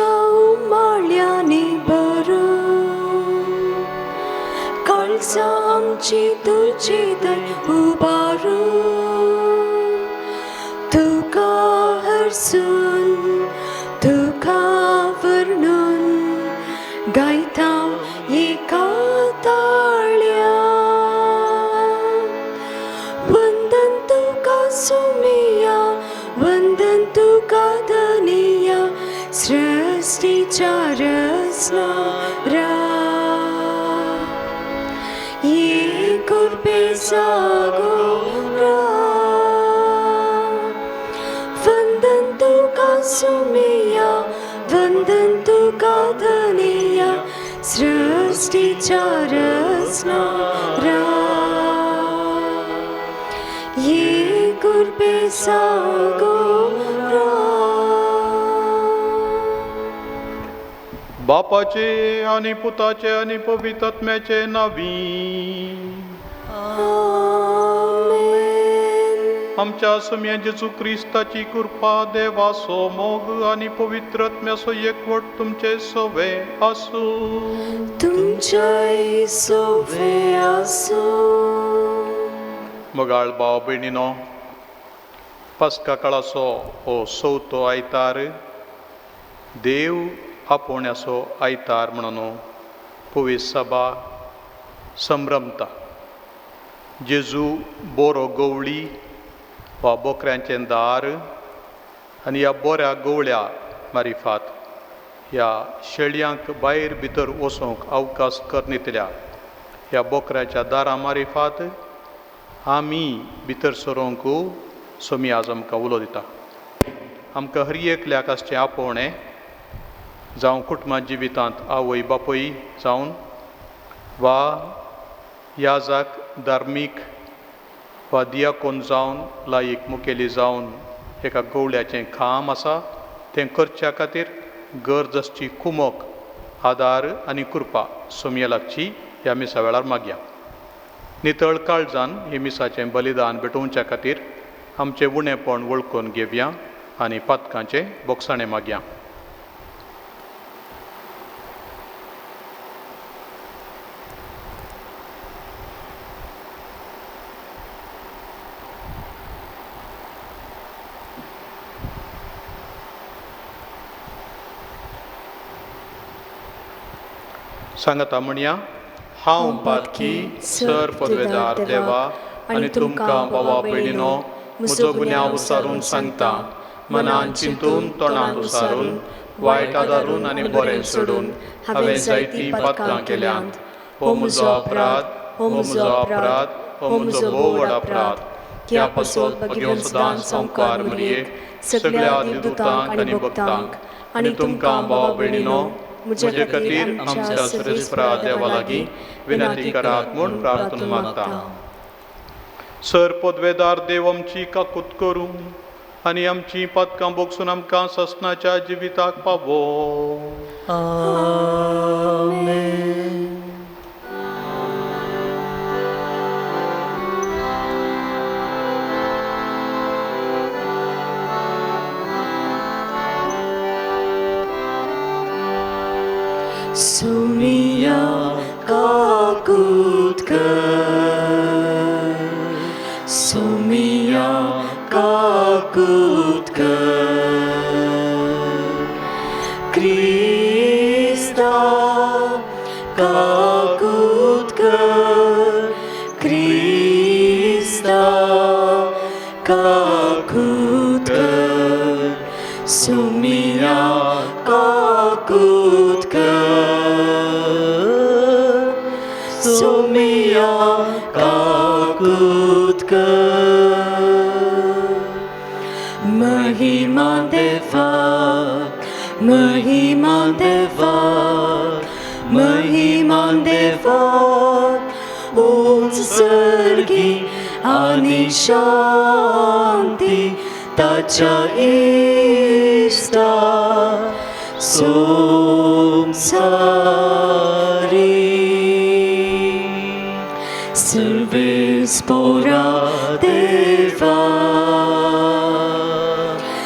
उमाळ्याने भरून काळजा आमची तुझी दय उभारून तुका हरसून तुका वर्णून गायता एका ताळ्या वंदन तुका सुमिया वंदन तुका धनिया सृष्टीच्या रचणारा ये कृपेचा गोरा वंदन तुका सुमिया वंदन तुका धनिया सृष्टीच्या रचणारा ये कृपेचा गोरा. बापाचे आणि पुताचे आणि पवित्र आत्म्याचे नावी. आमेन. आमच्या सुम्या जेजू क्रिस्ताची कृपा देवासो मोग आणि पवित्र आत्म्यासो एकवट तुमचे सोवे असू. तुमचे सोवे असू. मगाळ भाव भयणीनो, पास्का काळाचो हो चवथो आयतार देव आपोवण्याचो आयतार म्हणून पवित्र सभा संभ्रमता. जेजू बोरो गवळी वा बोकऱ्यांचें दार आनी ह्या बोऱ्या गवळ्या मारिफात ह्या शेळयांक भायर भितर वचूंक अवकाश करनितल्या ह्या बोकऱ्याच्या दारा मारिफात आमी भितर सरोंक सोमी आज आमकां उलो दिता. आमकां हर एकल्याक आसचें आपोवणें जावं कुटुंबा जिवितांत आवय बापूय जावन वा याजाक धार्मीक वा दियाकोन जावन लायक मुखेली जावन एका गवळ्याचें काम आसा तें करच्या खातीर गरज आसची कुमक आदार आनी कृपा सोमयेलाची ह्या मिसा वेळार मागया. नितळ काळजान हे मिसाचें बलिदान भेटोवच्या खातीर आमचें उणेपण वळखून घेवया आनी पातकांचें बोगसाणें मागया. सांगता म्हणया, हांव पातकी सर पदवेदार देवा आनी तुमकां भावा भयणीनो म्हजो गुन्यांव उसारून सांगता. मनान चिंतून तोंडान उसारून वायट आदारून आनी बरें सोडून हांवें जायतीं पातकां केल्यांत. हो म्हजो अपराध, हो म्हजो अपराध, हो म्हजो भोव व्हड अपराध. ह्या पासत म्हज्यो सदांच संवकार मरयेक सगळ्या दिवदूतांक आनी भक्तांक आनी तुमकां भावा भयणीनो म्हजे खातीर आमच्या सर्वेस्परा देवा लागीं विनंती करात म्हूण प्रार्थना मागता. सर पदवेदार देव आमची काकूत करूं आनी आमची पातकां बोगसून आमकां ससनाच्या जिविताक पावो. आमेन. सोमिया काकूत कर, सोमिया काकूत कर, क्रिस्ता काकूत कर, क्रिस्ता काकूत कर, सोमिया काकूत कर, सोमिया काकूत कर. महिमा देवाक, महिमा देवाक, महिमा देवाक, उंच सर्गी आनी शांती ताच्या इष्टा संसारी. सर्वेस्परा देवा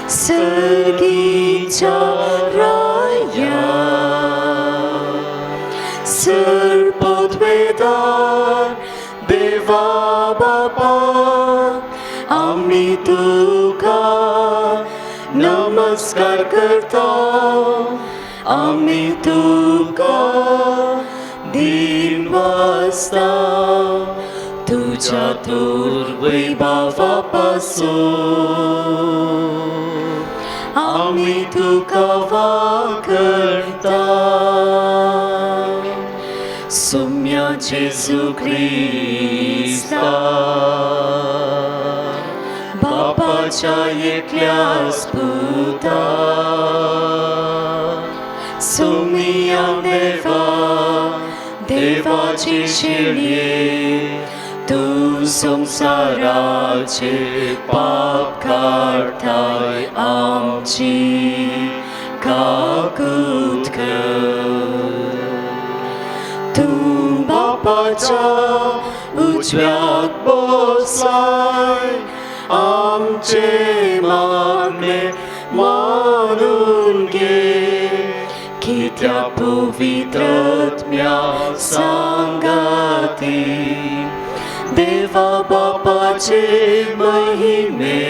सर्गीच्या राया नमस्कार करता आम्ही तुका दिन वाजता तुझ्या थोर वैभवापासून आम्ही तुका वाकरता सौम्या जेजू ख्रिस्ता बापाच्या एकल्याच पुता सौम्या देवा देवाची शेळये तू संसाराचे पाप काढताय आमची काकूत कर तू बापाच्या उजव्यात बसलाय आमचे मागणे मानून घे की त्या पवित्रात्म्या सांगाती देवा बापाचे महिमे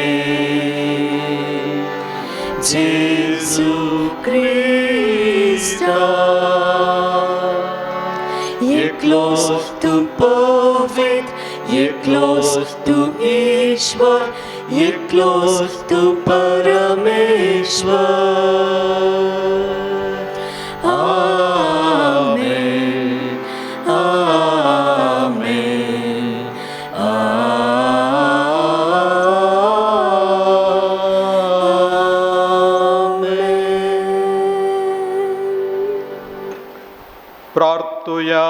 जेजू ख्रिस्ता एकलोस तू पवित्र एकलोस तू ईश्वर एकलोस तू परमेश्वर आमेन आमेन प्रार्थूया.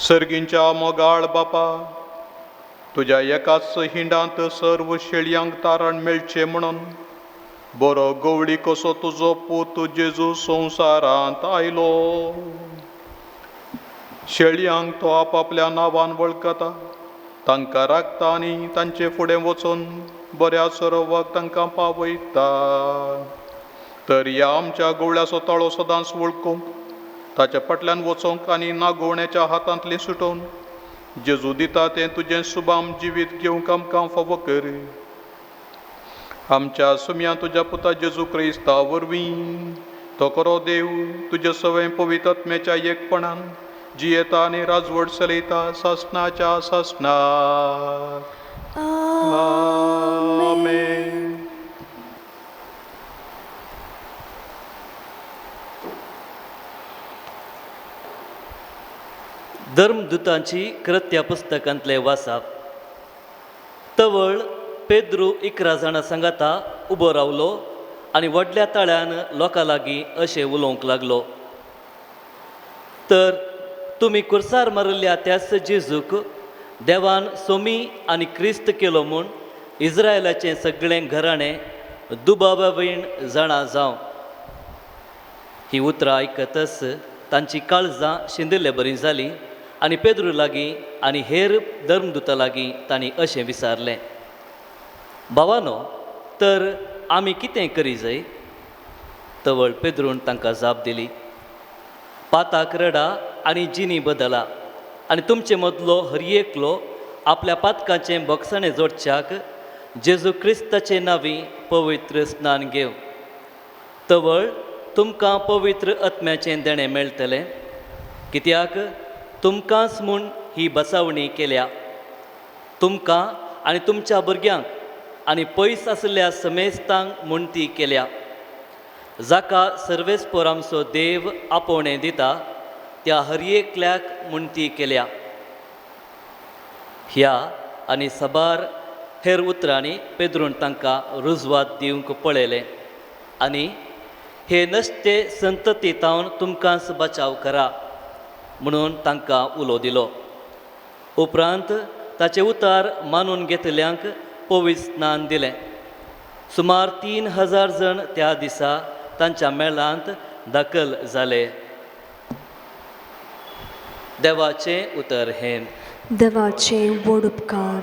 सर्गींच्या मोगाळ बापा, तुझ्या एकाच हिंडांत सर्व शेळयांक तारण मेळचे म्हणून बरो गवळी कसो तुजो पूत जेजू संवसारांत आयलो. शेळयांक तो आपापल्या नांवान वळखता, तांकां राखता आनी तांचे फुडें वचून बऱ्या सरोवाक तांकां पावयता. तर ह्या आमच्या गवळ्याचो ताळो सदांच वळखूंक, ताच्या फाटल्यान वचोंक आनी नागोवण्याच्या हातांतली सुटोवन जेजू दिता तें तुजें सुबाम जिवीत घेवंक आमकां फावो कर. आमच्या सुम्या तुज्या पुता जेजू क्रिस्ता वरवीं तो खरो देव तुजे सवय पवित्र आत्म्याच्या एकपणान जियेता आनी राजवट चलयता सासणाच्या सासणाक. आमेन. धर्मदुतांची कृत्या पुस्तकांतले वाचप. तवळ पेद्रू 11 जाणां सांगाता उबो रावलो आनी व्हडल्या ताळ्यान लोकां लागीं अशें उलोवंक लागलो. तर तुमी कुर्सार मारिल्ल्या त्याच जेजूक देवान सोमी आनी क्रिस्त केलो म्हूण इस्रायलाचें सगळें घराणें दुबाबावीण जाणा जावं. ही उतरां आयकतच तांची काळजां शिंदिल्ले बरी जालीं आनी पेद्रू लागीं आनी हेर धर्मदुतां लागीं तांणी अशें विचारलें, भावानो, तर आमी कितें करी जाय? तवळ पेद्रून तांकां जाप दिली, पाताक रडा आनी जिनी बदला आनी तुमचे मदलो हर एकलो आपल्या पातकाचें बोगसणें जोडच्याक जेजू क्रिस्ताचे नांवी पवित्र स्नान घेव. तवळ तुमकां पवित्र आत्म्याचें देणें मेळटलें, कित्याक तुमकांच म्हूण ही बसावणी केल्या. तुमकां आनी तुमच्या भुरग्यांक आनी पयस आसलेल्या समेस्तांक म्हूण ती केल्या. जाका सर्वेस्पर आमचो देव आपोवणें दिता त्या हर एकल्याक म्हूण ती केल्या. ह्या आनी सबार हेर उतरांनी पेद्रून तांकां रुजवात दिवंक पळयलें आनी हे नश्टे संततीतावन तुमकांच बचाव करा म्हणून तांकां उलो दिलो. उपरांत ताचे उतार मानून घेतल्यांक पवित्र स्नान दिलें. सुमार 3000 जण त्या दिसा तांच्या मेळांत दाखल जाले. देवाचें उतर हें. देवाचे व्हड उपकार.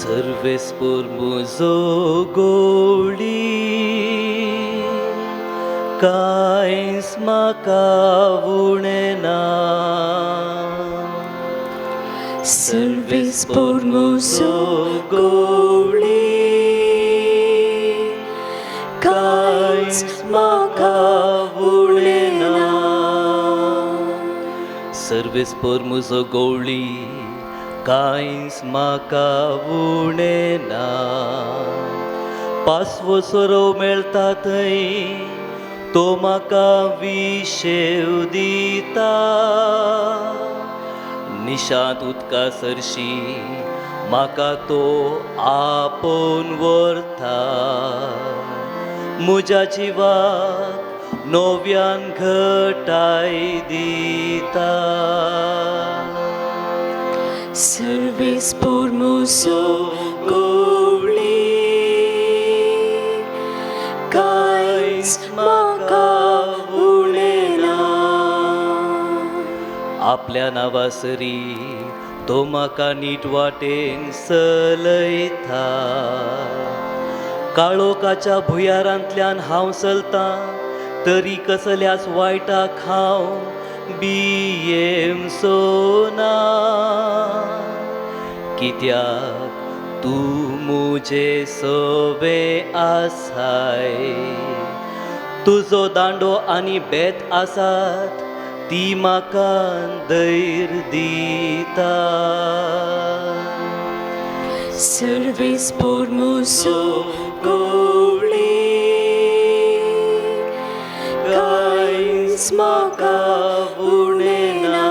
सर्वेस por muzo goli कांयच म्हाका उणेना Servis por muso goli, kains maka vulena. Sarves por muzo goli कांयच म्हाका उणेना पासवो सोरो मेळटा थंय तो म्हाका विशेव दिता निशांत उदका सरशी म्हाका तो आपोवन व्हरता म्हज्या जिवाक नव्यान घटाय दिता Servis por muso goli, kains maka vulena. आपल्या नावासरी तो म्हाका नीट वाटेन चलयता काळोखाच्या भुयारांतल्यान हांव चलतां तरी कसल्याच वायटाक हांव बियेमचो ना कित्याक तूं मुजे सवे आसाय तुजो दांडो आनी बेत आसात ती म्हाका धैर्य दिता Servis por muso goli, kains maka vulena.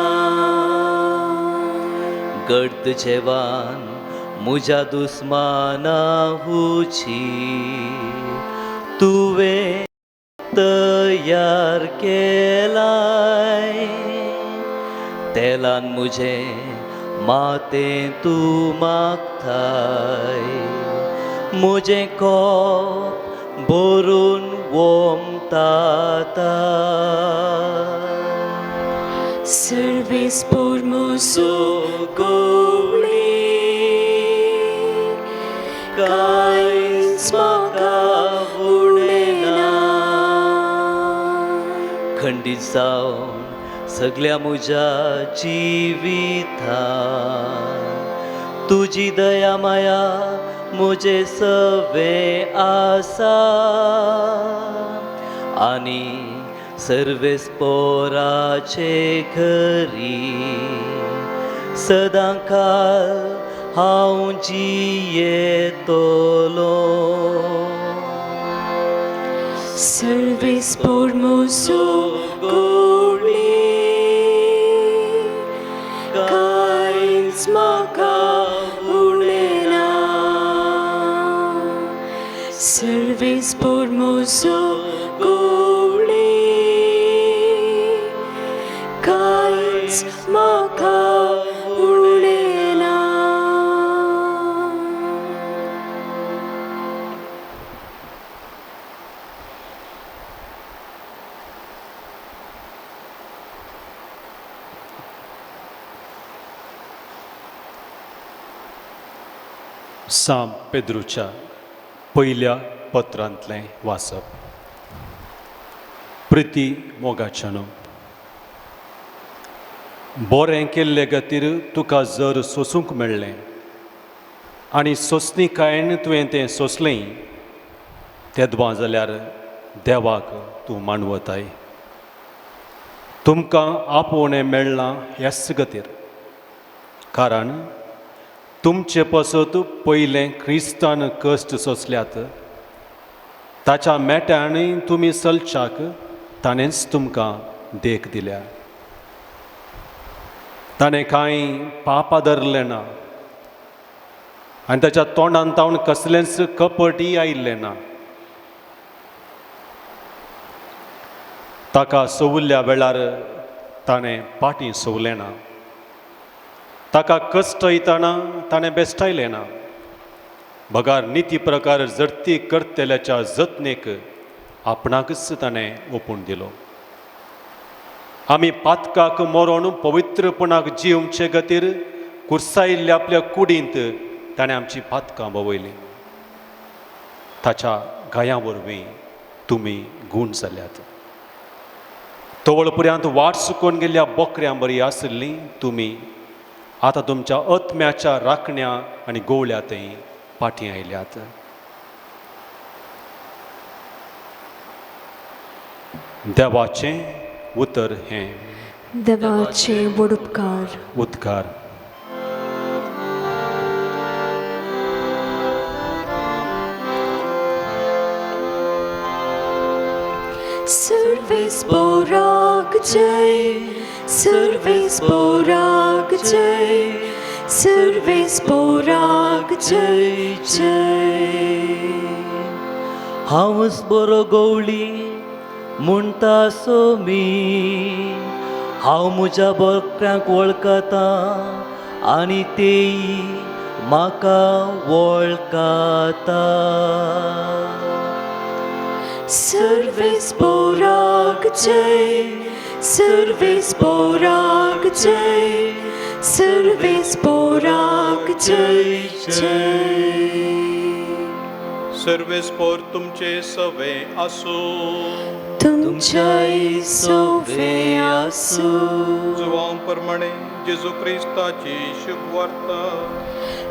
गर्द जेवान म्हज्या दुस्माना हुची तुवें तयार केलाय तेलान मुजें मातें तूं मागताय म्हजें कोप भरून वोमताता Servis por muso goli, kains maka vulena. खंडीत जावन सगळ्या म्हज्या जिवितांत तुजी दया माया म्हजे सवे आसा आनी सर्वेस पोराचे घरी सदां काल हांव जियेतलो Servis por muso goli, kains maka vulena. Servis por muso goli, kains maka vulena. साम पेद्रूच्या पयल्या पत्रांतलें वाचप प्रिती मोगाच्यानो बरें केल्ले खातीर तुका जर सोसूंक मेळ्ळें आनी सोंसणीकायेन तुवें तें सोंसलें तेदवां जाल्यार देवाक तूं मानवताय तुमकां आपोवणें मेळ्ळां ह्याच खातीर कारण तुमचे पसत पयलें क्रिस्तान कश्ट सोंसल्यात ताच्या मेट्यानय तुमी चलच्याक ताणेंच तुमकां देख दिल्या ताणें कांय पाप धरलें ना आनी ताच्या तोंडान तावन कसलेंच कपटी आयिल्लें ना ताका सवुल्ल्या वेळार ताणें पाटी सवलें ना ताका कश्ट येताना ताणें बेश्टायलें ना बगार निती प्रकार जडती करतेल्याच्या जतनेक आपणाकच ताणें ओपून दिलो आमी पातकाक मरोन पवित्रपणाक जिवचे खातीर कुर्सायिल्ल्या आपल्या कुडींत ताणें आमची पातकां भोंवयलीं. ताच्या गायां वरवीं तुमी गूण जाल्यात. तोवळपर्यंत वाट चुकोवन गेल्ल्या बोकऱ्यां बरी आसलीं तुमी आतां तुमच्या आत्म्याच्या राखण्या आनी गोवळ्यातय फाटीं आयल्यात. देवाचें उतर हें. देवाचे वडुपकार. उद्गार. सर्वेस्पोराक जय, सर्वेस्पोराक जय, सर्वेस्पोराक जय जय. हांवच बरो गवळी म्हणटा सोमी, हांव म्हज्या बोकऱ्यांक वळखता आनी तेयी म्हाका वळखता. सर्वेस्पोराक जय, सर्वेस्पोराक जय, सर्वेस्पोराक जय जय. सर्वेस्पोर तुमचे सवे आसो. तुमच्याय सोवे आसो. जुवां प्रमाणे जेजू क्रिस्ताची शुभ वार्ता.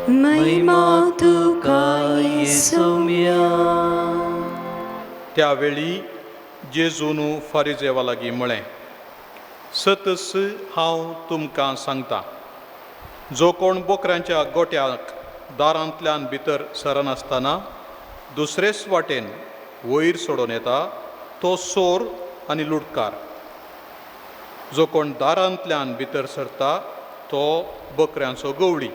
महिमा तुका येसुम्या. त्यावेळी जेजून फारिजेवा लागीं म्हळें, सतस हांव तुमकां सांगता, जो कोण बोकऱ्यांच्या गोट्याक दारांतल्यान भितर सरनासतना दुसरेच वाटेन वयर सोडून येता तो चोर आनी लुटकार. जो कोण दारांतल्यान भितर सरता तो बोकऱ्यांचो गवळी.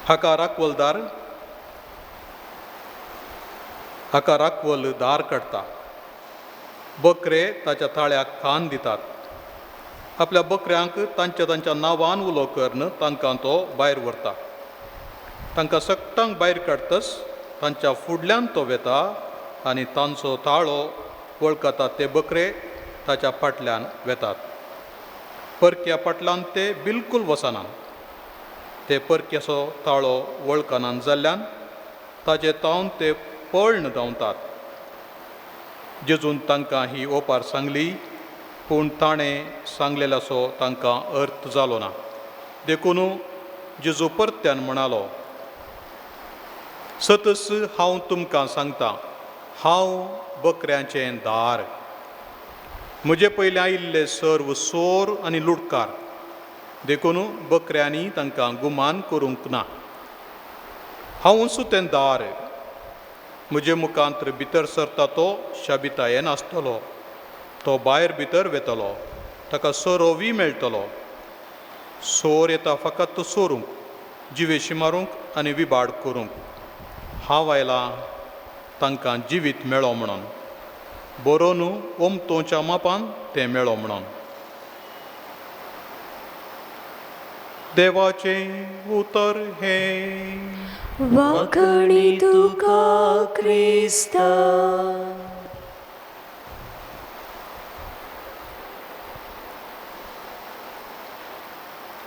हाका राखवल दार काडटा. बकरे ताच्या ताळ्याक कान दितात. आपल्या बकऱ्यांक तांच्या नांवान उलो करन तांकां तो भायर व्हरता. तांकां सकटांक भायर काडटस तांच्या फुडल्यान तो वेता आनी तांचो ताळो वळखता ते बकरे ताच्या फाटल्यान वेतात. परक्या फाटल्यान ते बिलकूल वचनात. ते परक्याचो ताळो वळखनात जाल्ल्यान ताचे तावन ते पळण धांवतात. जेजून तांकां ही ओपार सांगली, पूण ताणें सांगलेल्याचो तांकां अर्थ जालो ना. देखून जेजू परत्यान म्हणालो, सतस हांव तुमकां सांगता, हांव बकऱ्यांचें दार. म्हजे पयलीं आयिल्ले सर्व चोर आनी लुटकार, देखून बकऱ्यांनी तांकां गुमान करूंक ना. हांवूच तें दार. म्हजे मुखांतर भितर सरता तो शाबितायेन आसतलो. तो भायर भितर वेतलो, ताका सोरोवी मेळटलो. सोर येता फकत सोरूंक, जिवेशी मारूंक आनी विबाड करूंक. हांव आयलां तांकां जिवीत मेळो म्हणून. बरो न्हू ओमतोच्या मापान तें मेळो म्हणून. देवाचें उतर हें. वाकणी तुका क्रिस्ता.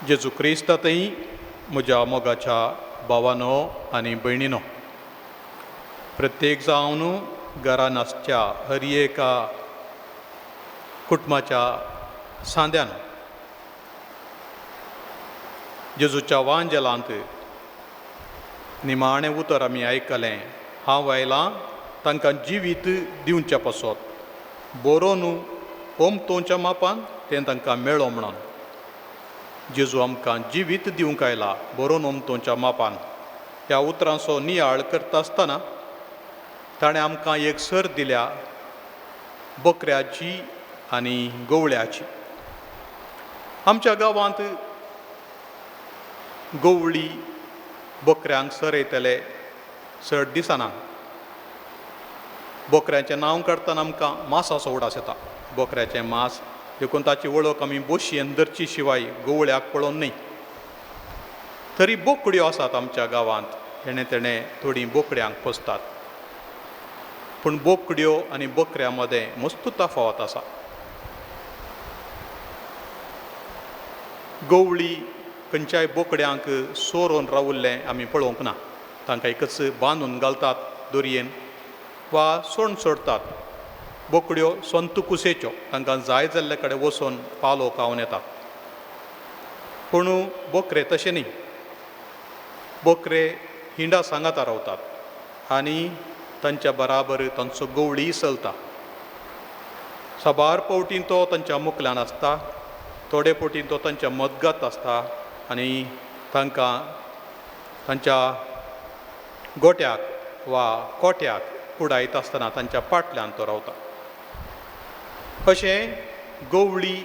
जेजू क्रिस्तांतय म्हज्या मोगाच्या भावानो आनी भयणीनो, प्रत्येक जावन घरान आसच्या हर एका कुटुंबाच्या सांद्यान जेजूच्या वांजेलांत निमाणें उतर आमी आयकलें, हांव आयलां तांकां जिवीत दिवच्या पासत. बरो न्हू ओमतोच्या मापान तें तांकां मेळो म्हणून. जेजू आमकां जिवीत दिवंक आयला बरोवन ओमतोच्या मापान. ह्या उतरांचो नियाळ करता आसतना ताणें आमकां एक सर दिल्या बकऱ्याची आनी गवळ्याची. आमच्या गांवांत गवळी बकऱ्यांक सरयतले चड दिसना. बकऱ्याचें नांव काडटना आमकां मांसाचो उडास येता. बकऱ्याचें मांस देखून ताची वळख आमी बोशयेन धरची शिवाय गवळ्याक पळोवन न्ही. तरी बोकड्यो आसात आमच्या गांवांत. हेणे तेणे थोडीं बोकड्यांक पोसतात. पूण बोकड्यो आनी बकऱ्यां मदें मस्त तफावत आसा. गवळी खंयच्याय बोकड्यांक सोरोवन रावल्लें आमी पळोवंक ना. तांकां एकच बांदून घालतात दोरयेन वा सोडटात. बोकड्यो संत कुसेच्यो, तांकां जाय जाल्ले कडेन वचून पालो खावन येतात. पूण बोकरे तशें न्ही. बोकरे हिंडा सांगाता रावतात आनी तांच्या बराबर तांचो गवळी चलता. साबार पावटी तो तांच्या मुखल्यान आसता, थोडे फावटी तो तांच्या मदगत आसता आनी तांकां तांच्या गोट्याक वा कोट्याक कुडायत आसतना तांच्या फाटल्यान तो रावता. अशें गवळी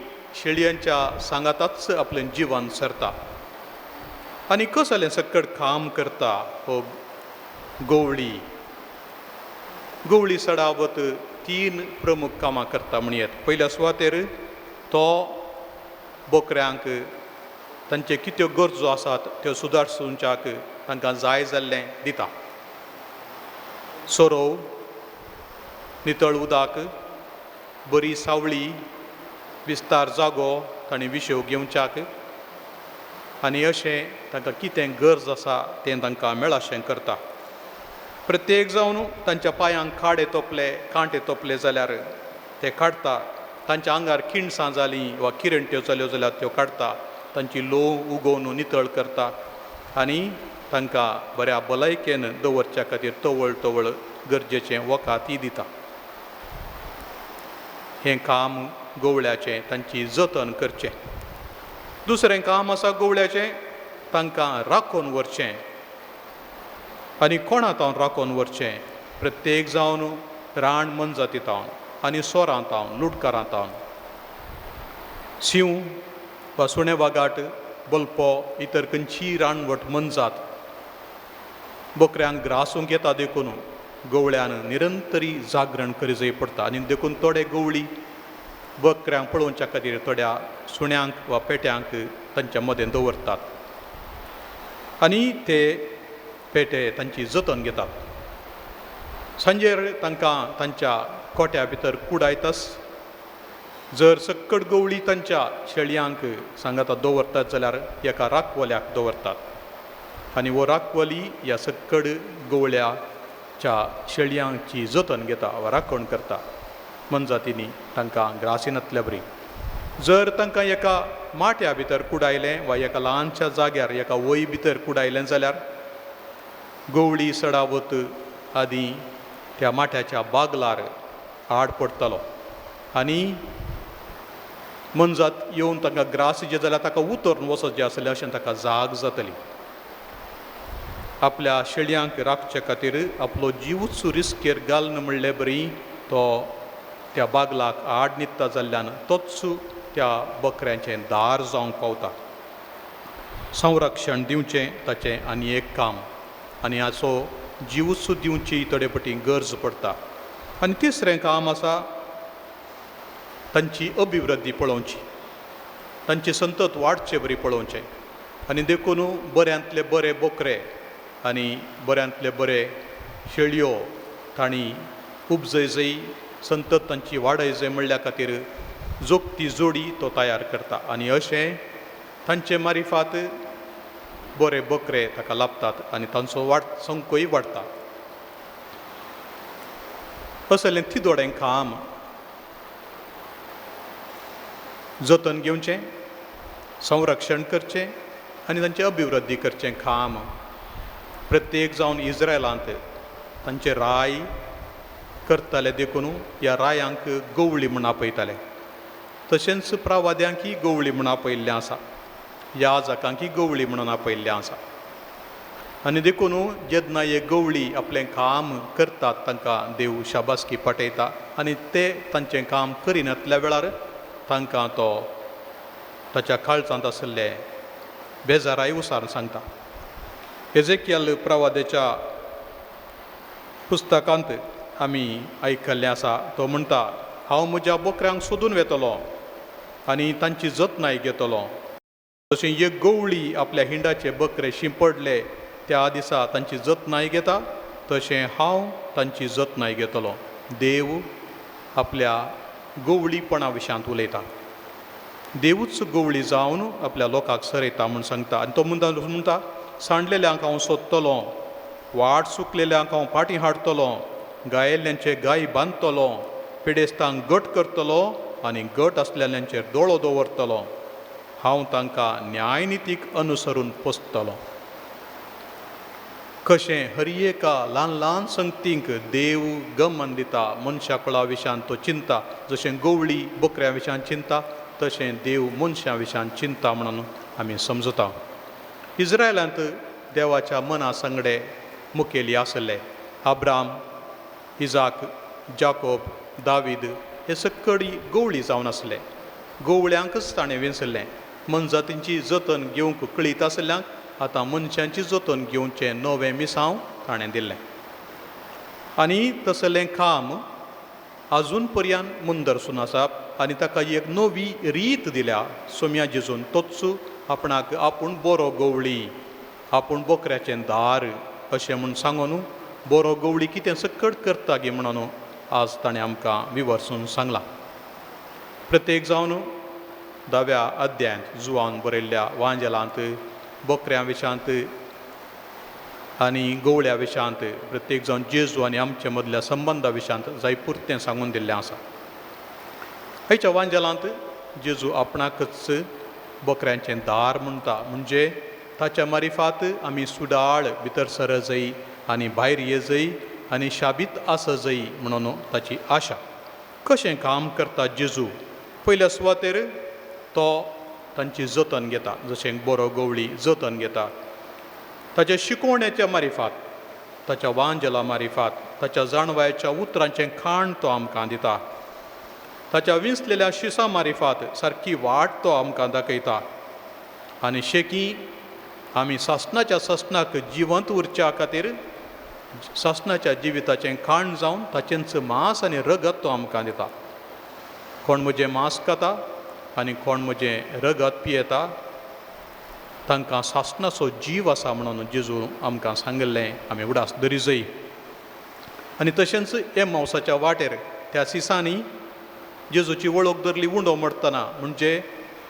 शेळयांच्या सांगाताच आपलें जिवन सरता. आनी कसलें सक्कड काम करता हो गवळी. गवळी सडावत 3 प्रमुख कामां करता म्हणयात. पयल्या सुवातेर तो बोकऱ्यांक तांचे कित्यो गरजो आसात त्यो सुदारचुंच्याक तांकां जाय जाल्लें दिता. सोरोव, नितळ उदक, बरी सावळी, विस्तार जागो तांणी विशेव घेवच्याक आनी अशें तांकां कितें गरज आसा तें तांकां मेळाशें करता. प्रत्येक जावन तांच्या पांयांक कांटे तोपले जाल्यार ते काडटा. तांच्या आंगार खिणसां जालीं वा किरण्ट्यो जाल्यो जाल्यार त्यो काडटा. तांची लोव उगोवन नितळ करता आनी तांकां बऱ्या भलायकेन दवरच्या खातीर तवळ गरजेचें वखद दिता. हें काम गवळ्याचें तांची जतन करचें. दुसरें काम आसा गवळ्याचें, तांकां राखून व्हरचें. आनी कोणातावन राखून व्हरचें? प्रत्येक जावन रान मनजातीतावन आनी सोरांतावन लुटकारांतावन. शिंव वा सुणें वागाट, बल्पो, इतर खंयचीय रानवट मनजात बोकऱ्यांक ग्रासूंक येता देखून गवळ्यान निरंतरी जागरण करी जाय पडटा. आनी देखून थोडे गवळी बकऱ्यांक पळोवच्या खातीर थोड्या सुण्यांक वा पेट्यांक तांच्या मदें दवरतात आनी ते पेटे तांची जतन घेतात. सांजेर तांकां तांच्या कोट्या भितर कुडायतास. जर सक्कड गवळी तांच्या शेळयांक सांगाता दवरतात जाल्यार एका राखवल्याक दवरतात आनी वो राखवली ह्या सक्कड गवळ्याच्या शेळयांची जतन घेता वा राखण करता. मनजातींनी तांकां ग्रासिनांतल्या बरी. जर तांकां एका माट्या भितर कुडायलें वा एका ल्हानशा जाग्यार एका वय भितर कुडायलें जाल्यार गवळी सडावत आदीं त्या माट्याच्या बागलार आड पडटलो आनी मनजात येवन तांकां ग्रास जे जाल्यार ताका उतरून वचत जें आसलें अशें ताका जाग जातली. आपल्या शेळयांक राखचे खातीर आपलो जीवच रिस्केर घालन म्हणलें बरी तो त्या बागलाक आड न्हिदता जाल्ल्यान तोच त्या बकऱ्यांचें दार जावंक पावता. संरक्षण दिवचें ताचें आनी एक काम आनी हाचो जीवच दिवची थोडे पटी गरज पडटा. आनी तिसरें काम आसा तांची अभिवृद्धी पळोवची, तांची संतत वाडचे बरी पळोवचें आनी देखून बऱ्यांतले बरे बोकरे आनी बऱ्यांतले बरे शेळयो तांणी उपजय जाय, संतत तांची वाडय जाय म्हणल्या खातीर जोगती जोडी तो तयार करता आनी अशें तांचे मारिफात बरे बकरे ताका लाभतात आनी तांचो संख्योय वाडटा. असलें थिदोडें काम जतन घेवचें, संरक्षण करचें आनी तांची अभिवृद्धी करचें काम प्रत्येक जावन इस्रायलांत तांचे राय करताले देखून ह्या रायांक गवळी म्हूण आपयताले. तशेंच प्रवाद्यांकय गवळी म्हूण आपयल्लें आसा, याजकांकय गवळी म्हणून आपयल्लें आसा. आनी देखून जेन्ना हे गवळी आपलें काम करतात तांकां देव शाबासकी पटयता आनी ते तांचें काम करिनातल्या वेळार तांकां तो ताच्या काळजांत आशिल्ले बेजाराय उसार सांगता. एजेकियल प्रवाद्याच्या पुस्तकांत आमी आयकल्लें आसा. तो म्हणटा, हांव म्हज्या बकऱ्यांक सोदून वेतलो आनी तांची जतनाय घेतलो. जशें एक गवळी आपल्या हिंडाचे बकरे शिंपडले त्या दिसा तांची जतनाय घेता तशें हांव तांची जतनाय घेतलो. देव आपल्या गवळीपणा विशयांत उलयता. देवूच गवळी जावन आपल्या लोकांक सरयता म्हूण सांगता. आनी तो म्हणटा सांडलेल्यांक हांव सोदतलो, वाट चुकलेल्यांक हांव फाटीं हाडटलो, गायिल्ल्यांचे गायी बांदतलो, पिडेस्तांक घट करतलो आनी घट आसलेल्यांचेर दोळो दवरतलो. हांव तांकां न्यायनितीक अनुसरून पोसतलो. कशें हर एका ल्हान ल्हान संगतींक देव गमन दिता, मनशा कुळा विशयान तो चिंता. जशें गवळी बकऱ्या विशयान चिंता, तशें देव मनशां विशयान चिंता म्हणून आमी समजता. इस्रायलांत देवाच्या मना सांगडे मुखेली आसले. अब्राम, इजाक, जाकोब, दावीद हे सकळी गवळी जावन आसले. गवळ्यांकच ताणें विंचरलें. मनजातींची जतन घेवंक कळीत आसल्यांक आतां मनशांची जतन घेवचें नवें मिसांव ताणें दिल्लें. आनी तसलें काम आजून पर्यंत मुंदरसून आसा. आनी ताका एक नवी रीत दिल्या सोम्या जेजून. तोच आपणाक आपूण बरो गवळी, आपूण बोकऱ्याचें दार अशें म्हूण सांगून बरो गवळी कितें सकट करता गे म्हणून आज ताणें आमकां विवरसून सांगलां. प्रत्येक जावन 10व्या अध्यायांत जुवान बरयल्ल्या वांजेलांत बकऱ्यां विशयांत आनी गवळ्या विशयांत प्रत्येक जावन जेजू आनी आमचे मदल्या संबंदा विशयांत जायपुरतें सांगून दिल्लें आसा. हाच्या वांजेलांत जेजू आपणाकच बकऱ्यांचें दार म्हणटा. म्हणजे ताच्या मारिफात आमी सुडाळ भितर सर जायी आनी भायर ये जायी आनी शाबीत आस जायी म्हणून ताची आशा. कशें काम करता जेजू? पयल्या सुवातेर तो तांची जतन घेता, जशें बरो गवळी जतन घेता. ताच्या शिकोवण्याच्या मारिफात, ताच्या वांजेला मारिफात, ताच्या जाणवायाच्या उतरांचें खाण तो आमकां दिता. ताच्या विंचलेल्या शिसा मारिफात सारकी वाट तो आमकां दाखयता. आनी शेकी आमी सासणाक जिवंत उरच्या खातीर सासणाच्या जिविताचें खाण जावन ताचेंच मांस आनी रगत तो आमकां दिता. कोण म्हजें मांस खाता आनी कोण म्हजें रगत पियेता तांकां सासणाचो जीव आसा म्हणून जेजू आमकां सांगिल्लें आमी उडास धरी जायी. आनी तशेंच एम्माउसाच्या वाटेर त्या सिसांनी जेजूची वळख धरली उंडो मरतना. म्हणजे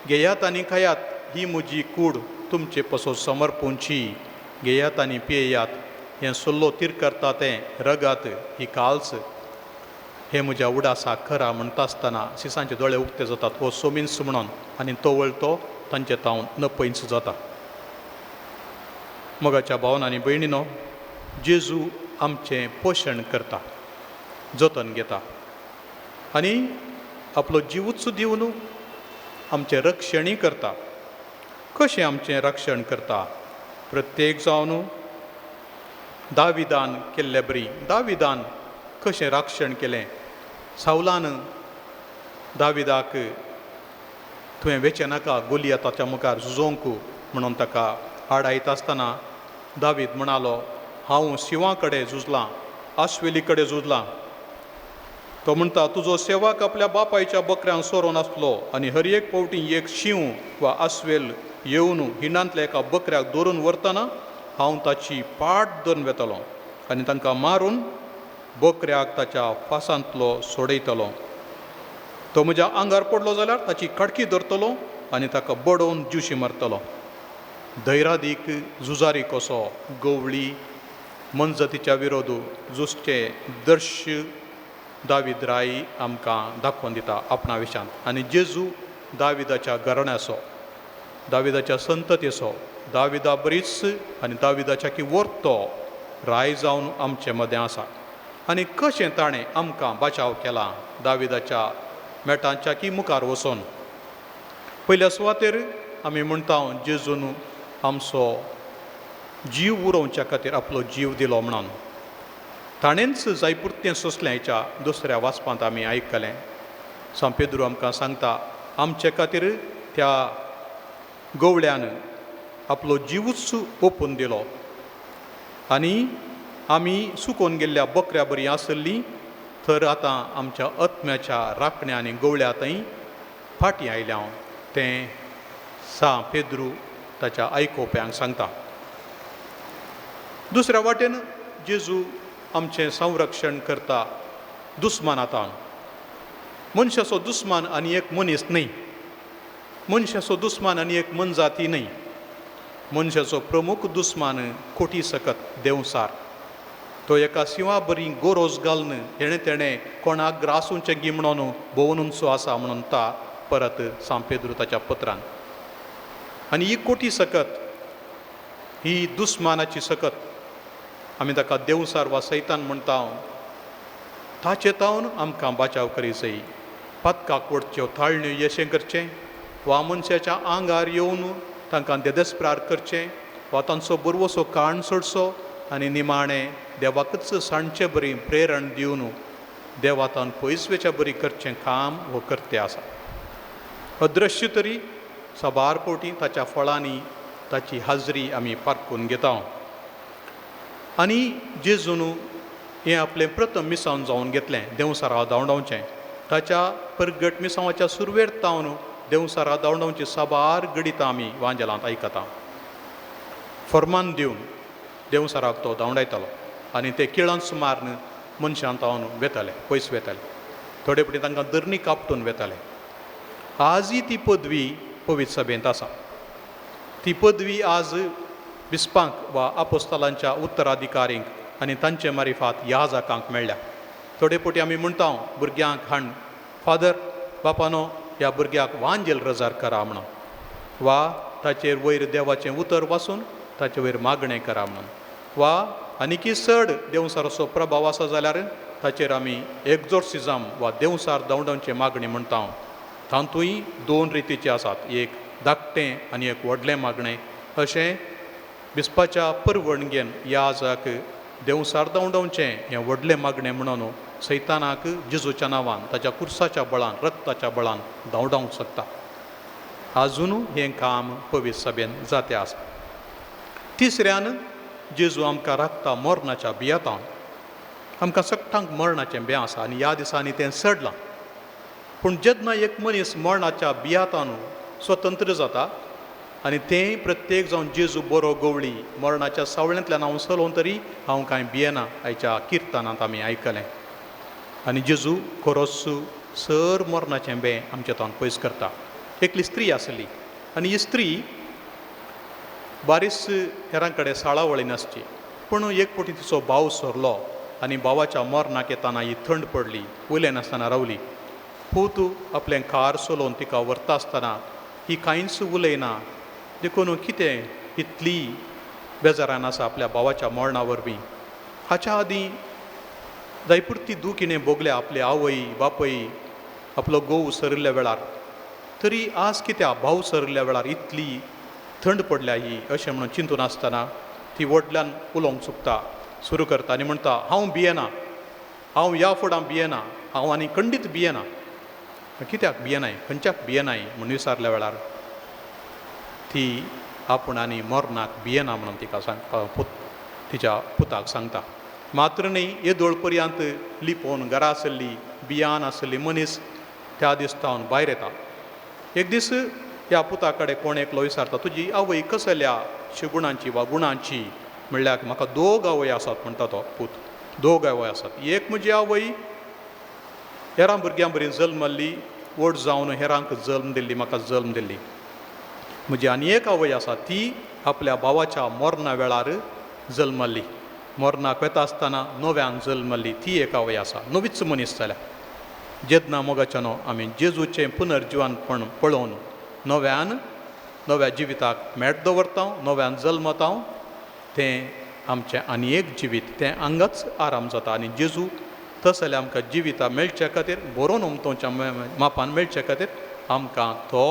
घेयात आनी खायात, ही म्हजी कूड तुमचे पसो समर्पूंची. घेयात आनी पियेयात, हें सल्लो तीर करता तें रगत, ही काल्स हें म्हज्या उडासाक खरा म्हणटा आसतना सिसांचे दोळे उक्ते जातात हो सोमिन्स म्हणून. आनी तोवळ तो तांचे तावन नपयस जाता. मोगाच्या भावन आनी भयणीनो, जेजू आमचें पोशण करता, जतन घेता आनी आपलो जिवूच दिवन आमचें रक्षणय करता. कशें आमचें रक्षण करता? प्रत्येक जावन दाविदान केल्ले बरी. दाविदान कशें रक्षण केलें? सावलान दाविदाक तुवें वेचे नाका गोलियाताच्या मुखार झुजोवंक म्हणून ताका आडायता आसतना दावीद म्हणालो, हांव शिवा कडेन झुजलां, आश्वेली कडेन झुजलां. तो म्हणटा, तुजो सेवाक आपल्या बापायच्या बकऱ्यांक सोरोन आसलो आनी हर एक फावटी एक शिव वा आस्वेल येवन हिंडांतल्या एका बकऱ्याक धरून व्हरतना हांव ताची पाट धरून वेतलो आनी तांकां मारून बकऱ्याक ताच्या फासांतलो सोडयतलो. तो म्हज्या आंगार पडलो जाल्यार ताची कडकी धरतलो आनी ताका बडोवन जुशी मारतलो. धैर्यादीक झुजारी कसो गवळी मनजतीच्या विरोध झुजचे दर्श दावीद राई आमकां दाखोवन दिता आपणा विशयान. आनी जेजू दाविदाच्या घराण्याचो, दाविदाच्या संततेचो, दाविदा बरीच आनी दाविदाच्या की वर्तो राय जावन आमचे मदें आसा. आनी कशें ताणें आमकां बचाव केला दाविदाच्या मेटांच्या की मुखार वचोन. पयल्या सुवातेर आमी म्हणटा जेजून आमचो जीव उरोवच्या खातीर आपलो जीव दिलो म्हणून. ताणेंच जायपुरतें सोंसलें. हेच्या दुसऱ्या वाचपांत आमी आयकलें. सांत पेद्रू आमकां सांगता, आमचे खातीर त्या गवळ्यान आपलो जिवूच ओपून दिलो आनी आमी सुकोवन गेल्ल्या बकऱ्या बरी आसली तर आतां आमच्या आत्म्याच्या राखण्या आनी गवळ्या थंय फाटीं आयल्या. तें सांत पेद्रू ताच्या आयकोप्यांक सांगता. दुसऱ्या वाटेन जेजू आमचें संरक्षण करता दुस्मानांतान. मनशाचो दुस्मान आनी एक मनीस न्ही. मनशाचो दुस्मान आनी एक मन जाती न्ही. मनशाचो प्रमुख दुस्मान खोटी सकत देवसार. तो एका सिंवा बरी गोरोज घालन तेणें कोणाक ग्रासूंचें गी म्हणून भोवनूंचो आसा म्हणून ता परत सांपेद्रू ताच्या पत्रान. आनी ही खोटी सकत, ही दुस्मानाची सकत, आमी ताका देवसार वा सैतान म्हणटा, ताचे तावन आमकां बचाव करी जाय. पदकाक वडच्यो थाळण्यो यशें करचें, वा मनशाच्या आंगार येवन तांकां देदेस्प्रार करचें, वा तांचो बरवसो काण सोडचो आनी निमाणें देवाकच सांडचें बरी प्रेरण दिवन देवातान पयसवेच्या बरी करचें काम हो करते आसा. अदृश्य तरी सबार पोटी ताच्या फळांनी ताची हाजरी आमी पारखून घेता. आनी जेजून हें आपलें प्रथम मिसावन जावन घेतलें देवसारा धांवडावचें. ताच्या परगट मिसावाच्या सुरवेर तावन देवसारा धांवडावची साबार गडितां आमी वांजेलांत आयकता. फर्मान दिवन देवसाराक तो धांवडायतालो आनी ते किळान सुमार मनशां तावन वेताले, पयस वेताले. थोडे फावटी तांकां धरणी कापटून वेताले. आजय ती पदवी पवित्र सभेंत आसा. ती पदवी आज बिस्पांक वा आपोस्तालांच्या उत्तराधिकारींक आनी तांचे मारिफात याजकांक मेळ्ळ्या. थोडे फावटी आमी म्हणटा भुरग्यांक हाण, फादर बापानो ह्या भुरग्याक वांजेल रजार करा म्हणून, वा ताचेर वयर देवाचें उतर वाचून ताचे वयर मागणें करा म्हणून, वा आनीकी चड देवसाराचो प्रभाव आसा जाल्यार ताचेर आमी एक्झॉर्सिजम वा देवसार धांवडावचे मागणी म्हणटा. तातूंय 2 रितीचे आसात, एक धाकटें आनी एक व्हडलें मागणें. अशें बिस्पाच्या परवणगेन याजक देवसार धांवडावचें हें व्हडलें मागणें म्हणून सैतानाक जेजूच्या नांवान ताच्या कुर्साच्या बळान रक्ताच्या बळान धांवडावंक शकता. आजून हें काम पवित्र सभेन जातें आसा. तिसऱ्यान जेजू आमकां राखता मरणाच्या बियांतान. आमकां सगळ्यांक मरणाचें भें आसा आनी ह्या दिसांनी तें चडलां. पूण जेन्ना एक मनीस मरणाच्या बियांतान स्वतंत्र जाता आनी तें प्रत्येक जावन जेजू बरो गवळी मरणाच्या सावळ्यांतल्यान हांव चलोवन तरी हांव कांय भियेना, आयच्या किर्तनांत आमी आयकलें. आनी जेजू खरोच सर मरणाचें भें आमचे तावन पयस करता. एकली स्त्री आसली आनी ही स्त्री बारीस हेरां कडेन साळावळी नासची. पूण एक फावटी तिचो भाव सरलो आनी भावाच्या मरणाक येताना ही थंड पडली, वयल्यान आसतना रावली. पूत आपलें कार चलोवन तिका व्हरता आसतना ही कांयच उलयना, देखून कितें इतली बेजारान आसा आपल्या भावाच्या मरणा वरवीं. हाच्या आदीं जायपुरती दुखिणें भोगल्या आपले आवय बापय आपलो घोव सरिल्ल्या वेळार, तरी आज कित्याक भाव सरिल्ल्या वेळार इतली थंड पडल्या ही अशें म्हणून चिंतून आसतना ती व्हडल्यान उलोवंक चुकता, सुरू करता आनी म्हणटा, हांव भियेना, हांव ह्या फुडां भियेना, हांव आनी खंडीत भियेना. कित्याक भियेनाय, खंयच्याक भियेनाय म्हणून विचारल्या वेळार ती आपूण आनी मरणाक भियेना म्हणून तिका तिच्या पुताक सांगता. मात्र न्ही येदोळ पर्यंत लिपोवन घरा आसली भियान आसली मनीस त्या दिसतावन भायर येता. एक दीस ह्या पुता कडेन कोण एकलो विचारता, तुजी आवय कसल्या गुणांची वा गुणांची? म्हणल्यार म्हाका 2 आवय आसात म्हणटा तो पूत. 2 आवय आसात. एक म्हजी आवय हेरां भुरग्यां बरी जल्मल्ली, व्हड जावन हेरांक जल्म दिल्ली, म्हाका जल्म दिल्ली. म्हजी आनी एक आवय आसा, ती आपल्या भावाच्या मरणा वेळार जल्मल्ली. मरणाक वेता आसतना नव्यान जल्मल्ली, ती एक आवय आसा. नवीच मनीस जाल्या. जेन्ना मोगाच्यानो आमी जेजूचें पुनर्जिवानपण पळोवन नव्या जिविताक मेट दवरता, नव्यान जल्मता, तें आमचें आनी एक जिवीत, तें हांगाच आराम जाता. आनी जेजू तस जाल्यार आमकां जिवितां मेळच्या खातीर, बरोवन उमतोवच्या मापान मेळच्या खातीर आमकां तो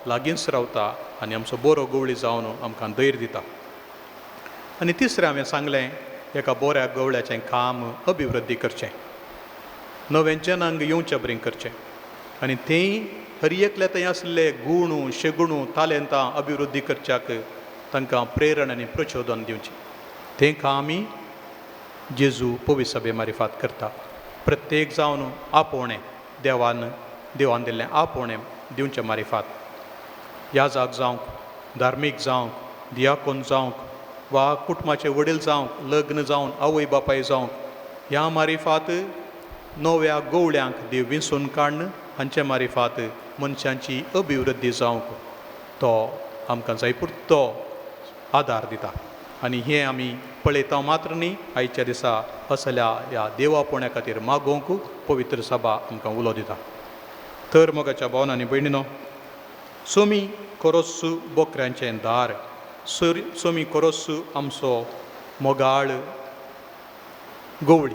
लागींच रावता आनी आमचो बरो गवळी जावन आमकां धैर्य दिता. आनी तिसरें हांवें सांगलें, एका बऱ्या गवळ्याचें काम अभिवृद्धी करचें, नवें जनांग येवचें बरें करचें. आनी तें हर एकले थंय आसले गुण शेगुण तालेंतां अभिवृद्धी करच्याक तांकां प्रेरण आनी प्रचोदन दिवचें. तें काम आमी जेजू पवित्र सभे मारिफात करता. प्रत्येक जावन आपोवणें देवान दिल्लें आपोवणें दिवचें मारिफात. याजक जावंक, धार्मीक जावंक, दियाकोन जावंक, वा कुटुंबाचे वडील जावंक, लग्न जावन आवय बापाय जावंक, ह्या मारिफात नव्या गवळ्यांक देव विंसून काडन हांचे मारिफात मनशांची अभिवृद्धी जावंक तो आमकां जाय पुरतो आदार दिता. आनी हें आमी पळयता मात्र न्ही, आयच्या दिसा असल्या ह्या देवापोण्या खातीर मागोवंक पवित्र सभा आमकां उलो दिता. तर मोगाच्या भावनांनी भयणीनो, सोमी कोरोस्सू बोकऱ्यांचें दार, सोमी कोरोस्सू आमचो मोगाळ गवळी.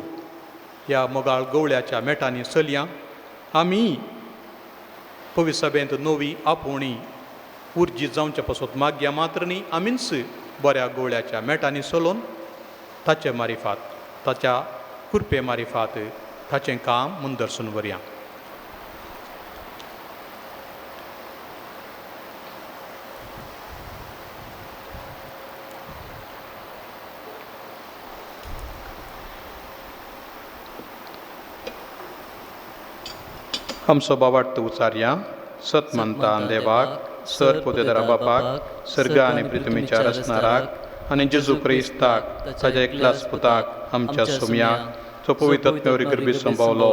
ह्या मोगाळ गवळ्याच्या मेटांनी चलयां आमी पवित्र सभेंत नवी आपोवणी उर्जीत जावचे पासून मागया मात्र न्ही, आमीच बऱ्या गवळ्याच्या मेटांनी चलोवन ताचे मारिफात, ताच्या कृपे मारिफात ताचें काम मुंदरसून व्हरया. आमचो बावार्थ उचारया. सतमंता देवाक, सर पोतेदारा बापाक, सर्ग आनी पृथ्वीच्या रचणाराक आनी जेजू क्रिस्ताक, ताच्या एकल्याच पुताक आमच्या सोम्याक, जो पवित्र आत्म्यावरी गर्भी संभावलो,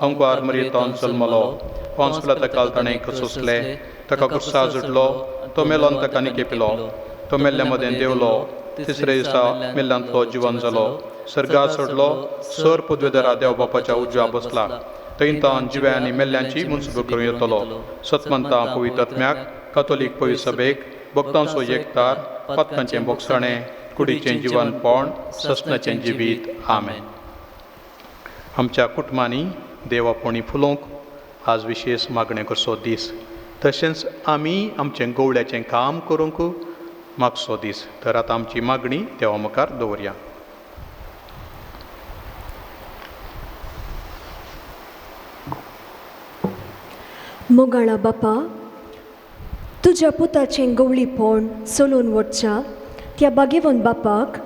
अंकुआर मरियेंतावन जल्मलो, पोंस पिलाताकाल ताणें खसोसले, ताका क्रुसार झुडलो, तो मेलोन ताका निकेपिलो, तो मेल्ल्या मदें देंवलो, तिसऱ्या दिसा मेल्ल्यांतलो जिवन जालो, सर्गार सोडलो, सर पदवेदारा देव बापाच्या उजव्या बसला, थंयतान जिव्या आनी मेल्ल्यांची मुन्सिपल करूं येतलो. सतमंता पवित्र आत्म्याक, कातोलीक पवित्र सभेक, भक्तांचो एकतार, पातकांचें बोगसाणें, कुडीचें जिवनपण, ससनाचें जिवीत. आमेन. आमच्या कुटुंबांनी देवापोणी फुलोवंक आज विशेश मागणें करचो दीस. तशेंच आमी आमचें गवळ्याचें काम करूंक मागचो दीस. तर आतां आमची मागणी देवा मुखार दवरया. मोगाळा बापा, तुज्या पुताचें गवळीपण चलोवन वचच्या त्या बागेवन बापाक,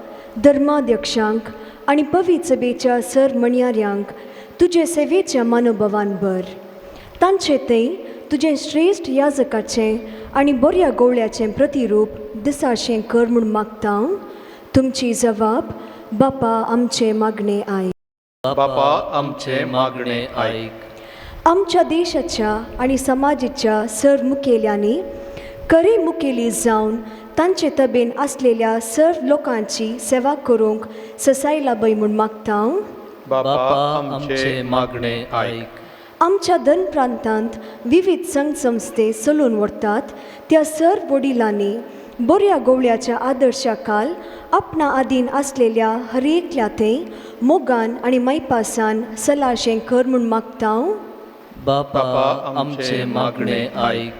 धर्माध्यक्षांक आनी पवित्र सभेच्या सर मणयाऱ्यांक तुजे सेवेच्या मनोभावान भर. तांचे थंय तुजें श्रेश्ठ याजकाचें आनी बऱ्या गवळ्याचें प्रतिरूप दिसाशें कर म्हूण मागता हांव. तुमची जबाब बापा आमचे मागणे आयक. बापा आमचे मागणे आयक. आमच्या देशाच्या आनी समाजाच्या सर मुखेल्यांनी खरे मुखेली जावन तांचे तबेन आसलेल्या सर्व लोकांची सेवा करूंक ससायला बय म्हूण मागता हांव. बापा आमचे मागणे आयक. आमच्या दन प्रांतांत विविध संघ संस्थे चलोवन व्हरतात त्या सर्व वडिलांनी बऱ्या गवळ्याच्या आदर्शा खाल आपणा आदीन आसलेल्या हरेकल्या थंय मोगान आनी मैपासान सलाशें कर म्हूण मागता हांव. बापा आमचे मागणे आयक.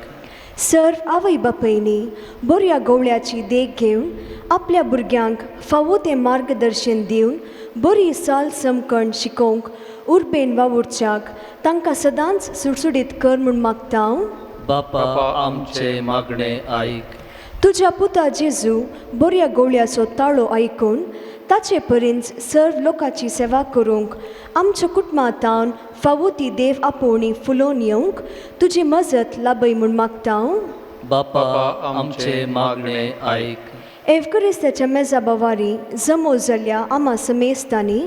सर्व आवय बापयनी बऱ्या गवळ्याची देख घेवन आपल्या भुरग्यांक फावो तें मार्गदर्शन दिवन बरी साल समकण शिकोवंक उर्बेन वावुरच्याक तांकां सदांच सुटसुडीत कर म्हूण मागता हांव. बापा आमचे मागणे आयक. तुज्या पुता जेजू बऱ्या गवळ्याचो ताळो आयकून ताचे पर्यंत सर्व लोकांची सेवा करूंक आमच्या कुटुंबांतावन फावो ती देव आपोवणी फुलोवन येवंक तुजी मजत लाबय म्हूण मागता हांव. बापा आमचे मागणे आयक. एवकरिस्ताच्या मेजा बावारी जमो जाल्ल्या आमा समेस्तांनी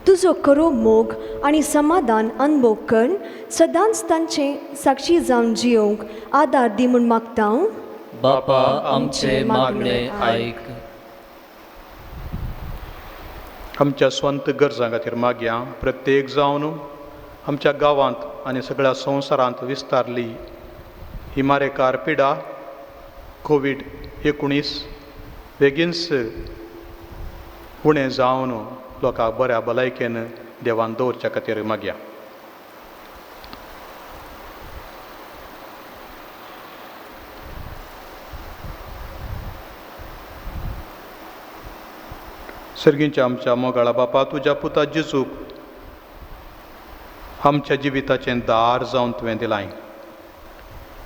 तुजो खरो मोग आनी समाधान अनुभव करून सदांच तांचे साक्षी जावन जियोंक आदार दी म्हूण मागता हांव. बापा आमचे मागणे आयक. आमच्या स्वंत गरजां खातीर मागया. प्रत्येक जावन आमच्या गांवांत आनी सगळ्या संवसारांत विस्तारली ही मारेकार पिडा कोविड-19 बेगीनच उणें जावन लोकांक बऱ्या भलायकेन देवान दवरच्या खातीर मागया. सर्गींच्या आमच्या मोगाळा बापा, तुज्या पुता जेजूक आमच्या जिविताचें दार जावन तुवें दिलां.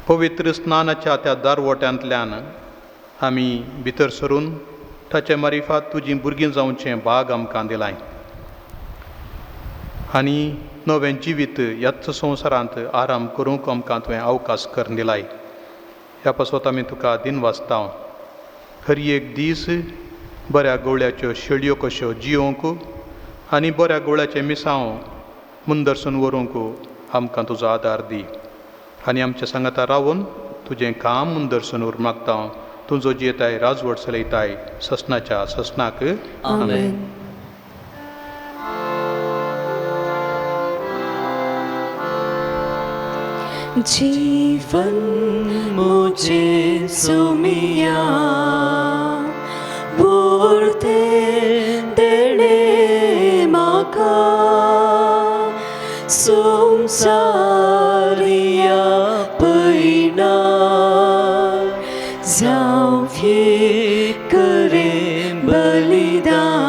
पवित्र स्नानाच्या त्या दारवट्यांतल्यान आमी भितर सरून ताचे मारिफात तुजीं भुरगीं जावचें भाग आमकां दिलां. आनी नवें जिवीत ह्याच संवसारांत आराम करूंक आमकां तुवें अवकाश करून दिलां. ह्या पासत आमी तुका दिन वाचता. हर एक दीस बऱ्या गवळ्याच्यो शेळयो कश्यो जियोंक आनी बऱ्या गवळ्याचें मिसांव मुंदरसून व्हरूंक आमकां तुजो आदार दी. आनी आमच्या सांगाता रावून तुजें काम म्हूण दर्शनूर मागता तुजो जी येताय राजवट चलयताय ससनाच्या ससनाक आमेन. जीवन मुझे सुमिया बोलते देणे माका संसारिया पैना जावये करे बलिदान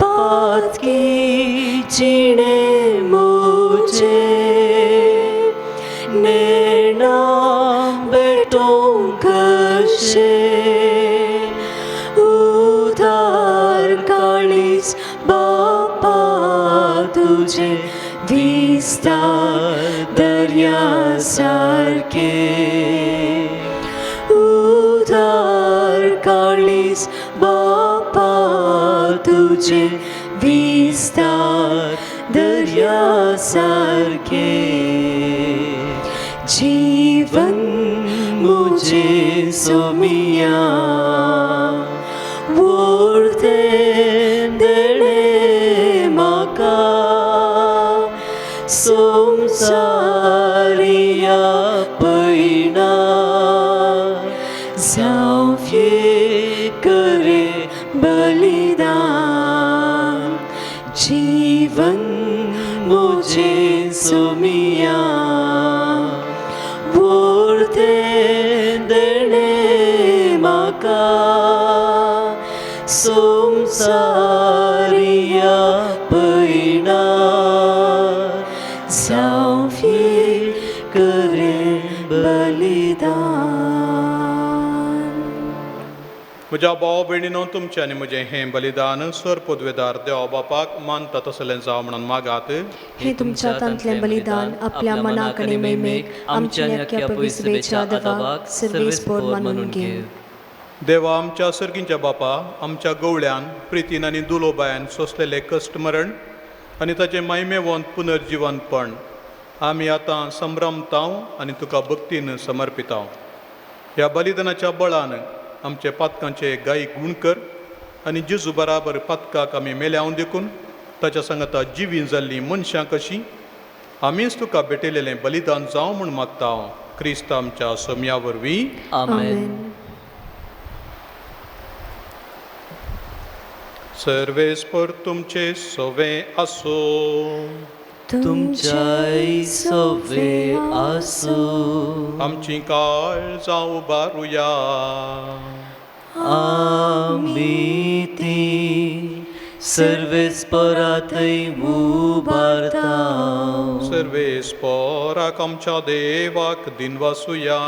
पातकी जिणे मुझे नेना बेटों कशे उधार काळीस बापा तुझे विस्तार दर्या सारखे उधार काळीस बापा तुझे विस्तार दर्या सारखे जीवन मुझे सोमिया वोळते देणे माका संसारिया पैना जावये करे बलिदान जीवन मुझे सोमिया वोळते देणे माका संसारिया पैना जावये करे बलिदान. म्हज्या भाव भयणीनो तुमचें आनी म्हजें हें बलिदान सर पदवेदार देवा बापाक मानता तसलें जावं म्हणून मागात. हे तुमच्या तंतलें बलिदान आपल्या मनाक आनी मैमेक आमच्या नेक्या पवित्रवेच्या देवाक सर्वेस्पोर मानून घेव. देवा आमच्या सर्गींच्या बापा आमच्या गवळ्यान प्रितीन आनी दुलोबायान सोंसलेलें कश्ट मरण आनी ताचें मायमेवंत पुनर्जिवनपण आमी आतां संभ्रमतांव आनी तुका भक्तीन समर्पितांव. ह्या बलिदानाच्या बळान आमचे पातकांचे गायीक गुण कर आनी जेजू बराबर पातकाक आमी मेल्यावन देखून ताच्या सांगाता जिवीन जाल्लीं मनशां कशीं आमीच तुका भेटयलेलें बलिदान जावं म्हूण मागता हांव क्रिस्त आमच्या सोम्या वरवीं. आमेन. सर्वेस्पर तुमचे सोवे आसो. तुमच्याय सोवे आसो. आमची काळ जावं उबारुया. आमी ती सर्वेस्परातय उबारताव. सर्वेस्पराक आमच्या देवाक दिनवासुया.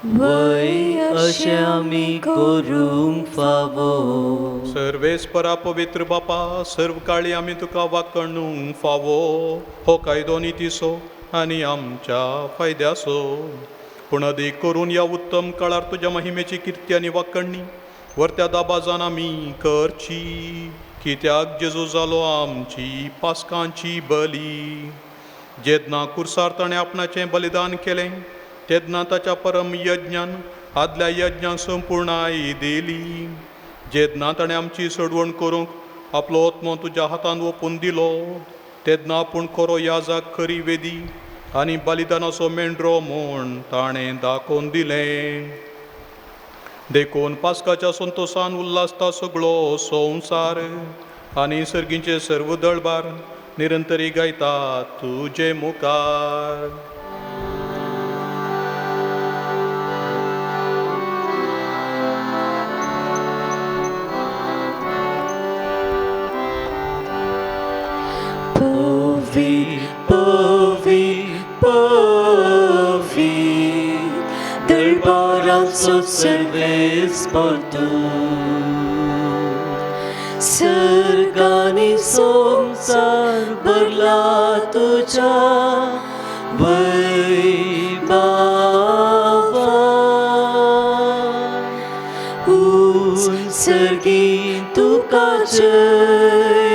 वय अशें आमी करूंक फावो. सर्वेस्परा पवित्र बापा सर्व काळी आमी तुका वाकणूंक फावो. हो कायदो नितीसो आनी आमच्या फायद्याचो पूण अदीक करून ह्या उत्तम काळार तुज्या महिमेची किर्ती आनी वाकणणी वर्त्या दाबाजान आमी करची. कित्याक जेजू जालो आमची पासकांची बली. जेदना कुर्सार ताणें आपणाचें बलिदान केलें तेदना ताच्या परम यज्ञान आदल्या यज्ञान संपूर्णाय दिली. जेदना ताणें आमची सोडवण करूंक आपलो आत्मो तुज्या हातान ओपून दिलो तेदना आपूण खरो याजाक खरी वेदी आनी बलिदानाचो मेंढरो म्हूण ताणें दाखोवन दिलें. देखून पास्काच्या संतोशान उल्हासता सगळो संवसार आनी सर्गींचे सर्व दळबार निरंतरी गायतात तुजे मुखार. Dălbărațul servesc portu Sărgani somsar bărla tuja Văi baba Un sărgin tu cajăi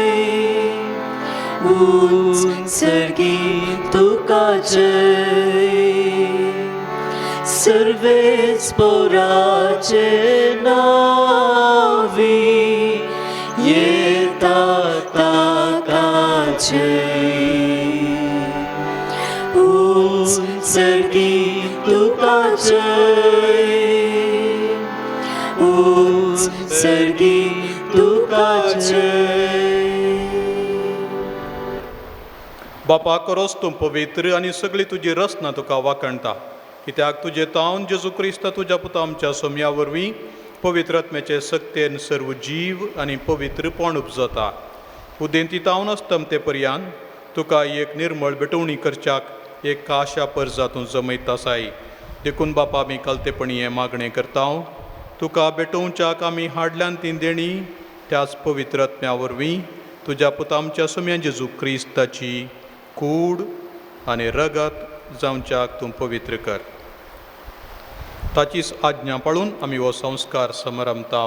Un sărgin tu cajăi सर्वेच पोराचे नावी येता ताकाचे सर्गी तुकाचे सर्गी तुकाचे बापा करोस तूं पवित्र आनी सगळी तुजी रचना तुका वाखणटा कित्याक तुजे तावन जेजू क्रिस्त तुज्या पुता आमच्या सोम्या वरवीं पवित्र आत्म्याचे सक्तेन सर्व जीव आनी पवित्रपण उपजता उदेंती तावन आसतम ते पर्यान तुका एक निर्मळ बेटवणी करच्याक एक काशा पर्जा तूं जमयता साई देखून बापा आमी कालतेपणी हें मागणें करता तुका बेटोवच्याक आमी हाडल्यान ती देणी त्याच पवित्र आत्म्या वरवीं तुज्या पुता आमच्या सोम्या जेजू क्रिस्ताची कूड आनी रगत जावच्याक तूं पवित्र कर ताचीच आज्ञा पाळून आमी हो संस्कार समरमता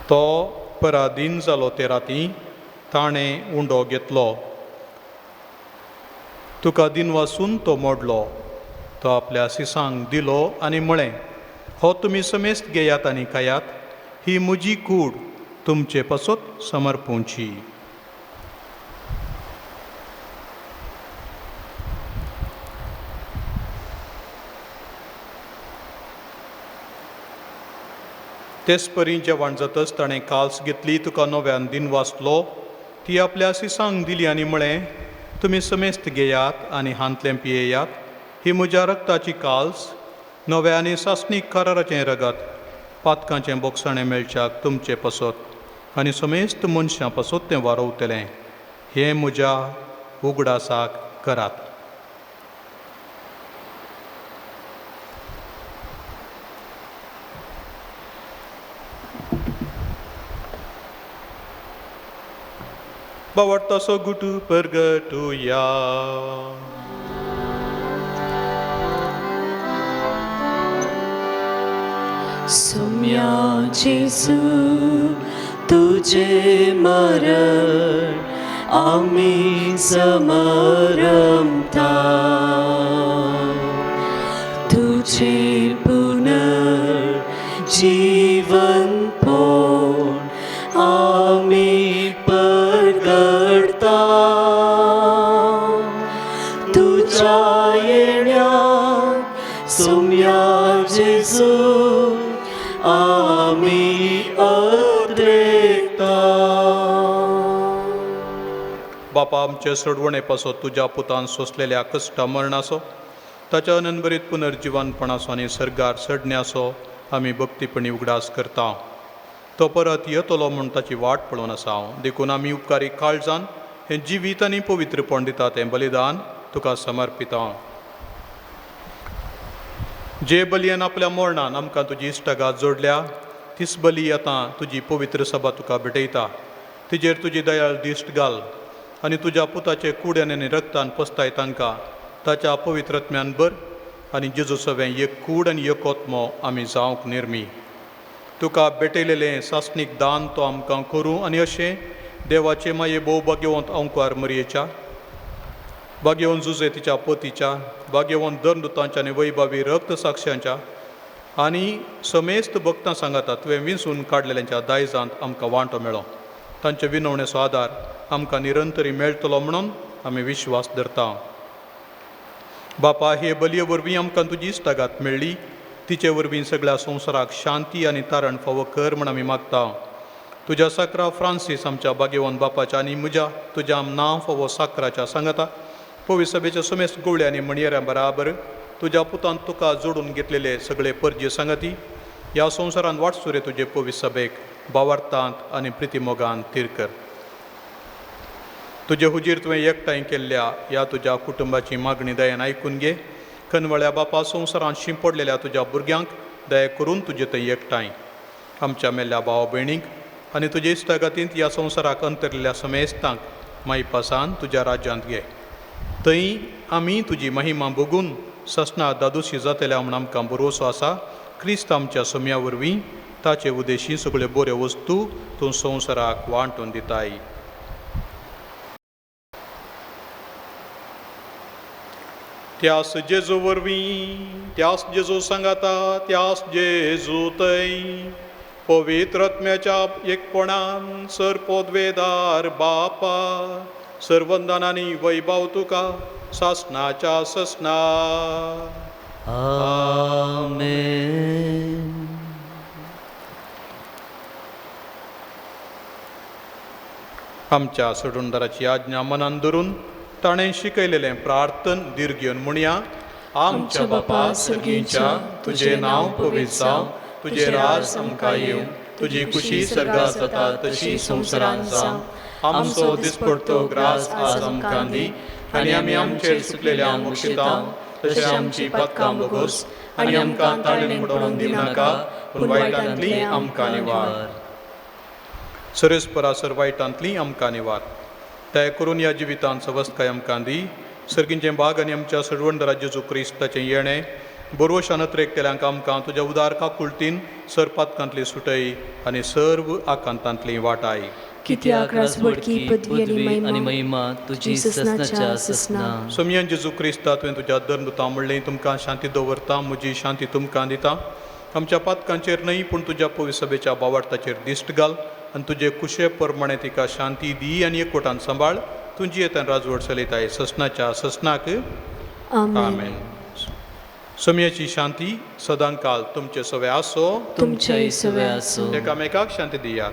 तो पराधीन जालो ते राती ताणें उंडो घेतलो तुका दिन वासून तो मोडलो तो आपल्या सिसांक दिलो आनी म्हळें हो तुमी समेस्त घेयात आनी खायात ही म्हजी कूड तुमचे पासत समर्पूंची तेच परी जेवण जातच ताणें काल्स घेतली तुका नव्यान दिन वाचलो ती आपल्या सिसांक दिली आनी म्हळें तुमी समेस्त घेयात आनी हांतलें पियेयात ही म्हज्या रक्ताची काल्स नव्या आनी सासणीक कराराचें रगत पातकांचें बोगसाणें मेळच्याक तुमचे पासत आनी समेस्त मनशां पासत तें वारोवतलें हें म्हज्या उगडासाक करात Bawarta so gutu pergetuya. Saumya जेसू तुझे मरण आमी समरमता तुझे पुनर्जीवन पोण आमी परगडता तुझ्या येण्याक सोम्या जेसू आमी अद्रेकता बापा आमचे सोडवणे पासो तुज्या पुतान सोंसलेल्या कश्टा मरणाचो ताच्या अनंतभरीत पुनर्जिवानपणाचो आनी सर्गार चडण्याचो आमी भक्तीपणी उगडास करता तो परत येतलो म्हूण ताची वाट पळोवन आसा हांव देखून आमी उपकारी काळजान हें जिवीत आनी पवित्रपण दिता तें बलिदान तुका समर्पिता जे बलयेन आपल्या मरणान आमकां तुजी इश्टगात जोडल्या तीच बली आतां तुजी पवित्र सभा तुका भेटयता तिजेर तुजी दयाळ दिश्ट घाल आनी तुज्या पुताचे कुड्यान आनी रक्तान पसताय तांकां ताच्या पवित्रत्म्यान बर आनी जेजू सवें एक कूड आनी एक ओत्मो आमी जावंक निर्मी तुका भेटयलेलें सासणीक दान तो आमकां करूं आनी अशें देवाचे माये भोव भाग्यवंत अंकार मरयेच्या भाग्यवंत जुजे तिच्या पतीच्या भाग्यवंत धर्मदुतांच्या आनी वैभवी रक्त साक्षांच्या आनी समेस्त भक्तां सांगाता तुवें विंसून काडलेल्यांच्या दायजांत आमकां वांटो मेळो तांचे विनवणेचो आदार आमकां निरंतरी मेळटलो म्हणून आमी विश्वास धरता बापा हे बलये वरवीं आमकां तुजी इश्टागात मेळ्ळी तिचे वरवीं सगळ्या संवसाराक शांती आनी तारण फावो कर म्हण आमी मागता तुज्या साकरा फ्रांसीस आमच्या भाग्यवंत बापाच्या आनी म्हज्या तुज्या नांव फावो साकराच्या सांगाता पवित्र सभेच्या समेस्त गोवळ्या आनी मणयाऱ्यां बराबर तुज्या पुतान तुका जोडून घेतलेले सगळे परजे सांगाती ह्या संवसारांत वाटसुरे तुजे पवित्र सभेक भावार्थांत आनी प्रितीमोगान तीर कर तुजे हुजीर तुवें एकठांय केल्ल्या ह्या तुज्या कुटुंबाची मागणी दयेन आयकून घे खनवळ्या बापा संवसारांत शिंपडलेल्या तुज्या भुरग्यांक दया करून तुजे थंय एकठांय आमच्या मेल्ल्या भाव भयणीक आनी तुजे इश्टागतींत ह्या संवसाराक अंतरलेल्या समेस्तांक माईपासान तुज्या राज्यांत घे थंय आमी तुजी महिमा बगून ससना दादोशी जातल्या म्हूण आमकां भरवोसो आसा क्रिस्त आमच्या सोम्या वरवीं ताचे उदेशी सगळ्यो बऱ्यो वस्तू तूं संवसाराक वांटून दिताय त्यास जेजू वरवीं, त्यास जेजू सांगाता, त्यास जेजू तै पवित्र आत्म्याच्या एकपणान सरपोदवेदार बापा सर्वंदानांनी वैभव तुका सासणाच्या ससना. आमेन. आमच्या सोडूनदाराची आज्ञा मनान धरून ताणें शिकयलेलें प्रार्थन दीर्घ घेवन म्हणया. आमच्या बापा सर्गीच्या, तुझें नांव पवित्र जावं, तुझें राज आमकां येवं, तुजी खुशी सर्गात जाता तशी संवसारांत जावं. आमचो दिसपडटो ग्रास आज आमकां दी, आनी आमी आमचेर चुकलेल्यांक बक्षितांव, तशें आमची पातकां बगोस, आनी आमकां ताळणेक पडोवन दिनाका, पूण वायटांतली आमकां निवार. सरस्परासर वायटांतली आमकां निवार. दया करून ह्या जिवितांत सवस्तकाय आमकां दी. सर्गींचें भाग आनी आमच्या सडवंडरा जेजू क्रिस्ताचें येणें बरोवशान नत्रेक केल्यांक आमकां तुज्या उदार काकुळटीन सरपातकांतली सुटय आनी सर्व आकांतांतली वाटाय. कित्याक राजवडकी पदवी आनी महिमा तुजी ससनाच्या ससना. सोमयान जेजू क्रिस्ता तुवें तुज्या धर्मता म्हणलें तुमकां शांती दवरता, म्हजी शांती तुमकां दिता. आमच्या पातकांचेर न्हय पूण तुज्या पवित्र सभेच्या बावार्थाचेर दिश्ट घाल आनी तुजे कुशे प्रमाणे तिका शांती दी आनी एकवटान सांबाळ. तुजी येतान राजवट चलयताय ससनाच्या ससनाक. आमेन. सोमयाची शांती सदां काल तुमचे सवे आसो. तुमचेय सवे आसो. एकामेकाक शांती दियात.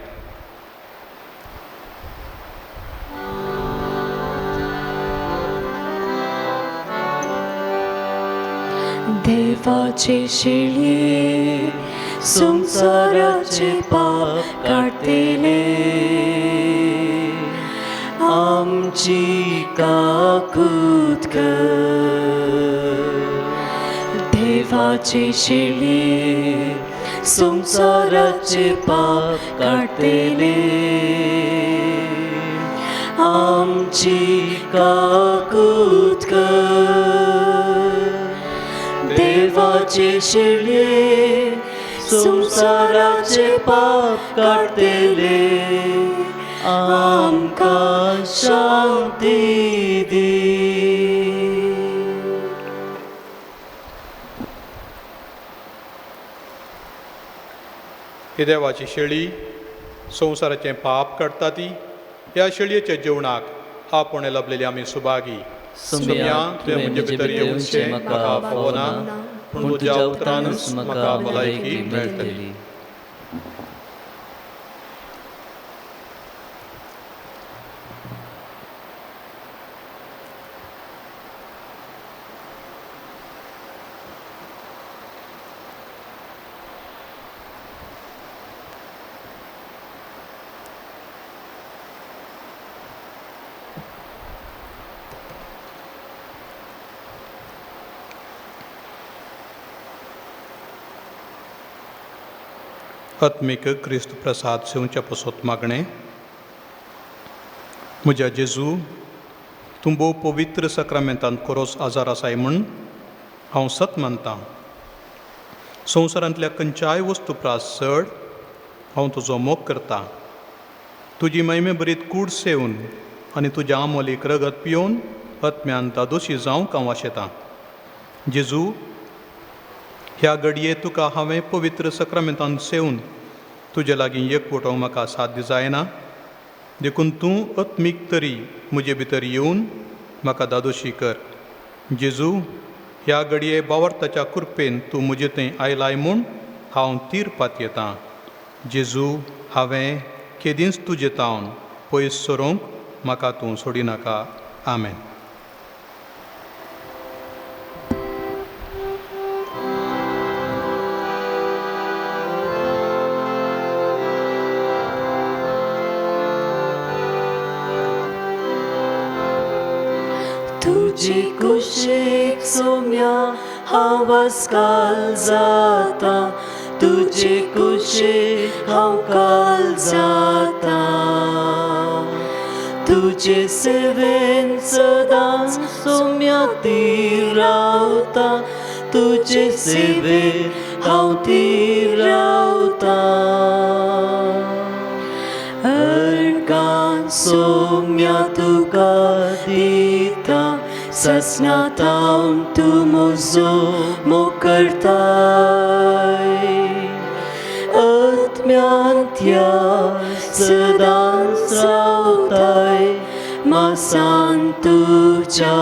देवाचे शेळये संसाराचे पाप काढतेले, आमची काकूत कर. देवाचे शेळये संसाराचे पाप काढतेले, आमची काकूत कर. देवाचे शेळये संसाराचे पाप काढतेले, आमकां शांती दी. ही देवाची शेळी संवसाराचें पाप काडटा ती. ह्या शेळयेच्या जेवणाक आपण लभलेली आमी सुभागी. सोम्या तुवें म्हजे भितर येवचें म्हाका फावना, पूण तुज्या उतरानच म्हाका भलायकी मेळटली. आत्मीक क्रिस्त प्रसाद सेवच्या पसत मागणें. म्हज्या जेजू, तूं भोव पवित्र सक्रामेंतांत खरोच आजार आसाय म्हूण हांव सत मानतां. संवसारांतल्या खंयच्याय वस्तू प्रास चड हांव तुजो मोग करतां. तुजी महिमे बरीत कूड सेवन आनी तुज्या आमोलीक रगत पियोवन आत्म्यान दादोशी जावंक हांव आशेतां. जेजू, ह्या घडये तुका हांवें पवित्र सक्रामेंतांत सेवन तुजे लागीं एकवटोवंक म्हाका साध्य जायना. देखून तूं आत्मीक तरी म्हजे भितर येवन म्हाका दादोशी कर. जेजू, ह्या घडये बावर्ताच्या कृपेन तूं म्हजे थंय आयलाय म्हूण हांव तीर्पात येतां. जेजू, हांवें केदींच तुजे तावन पयस सरोंक म्हाका तूं सोडिनाका. आमेन. तुजी कुशीक सोम्या हांव आजकाल जाता, तुजे कुशीक हांव काल जाता. तुजे सेवेन सदां सोम्या ती रावता, तुजे सेवेन हांव ती रावता. अर्गां सोम्या तुका दिता, सस्नातावन तूं म्हजो मोग करताय आत्म्यांत्या सदांच रावताय मासान तुज्या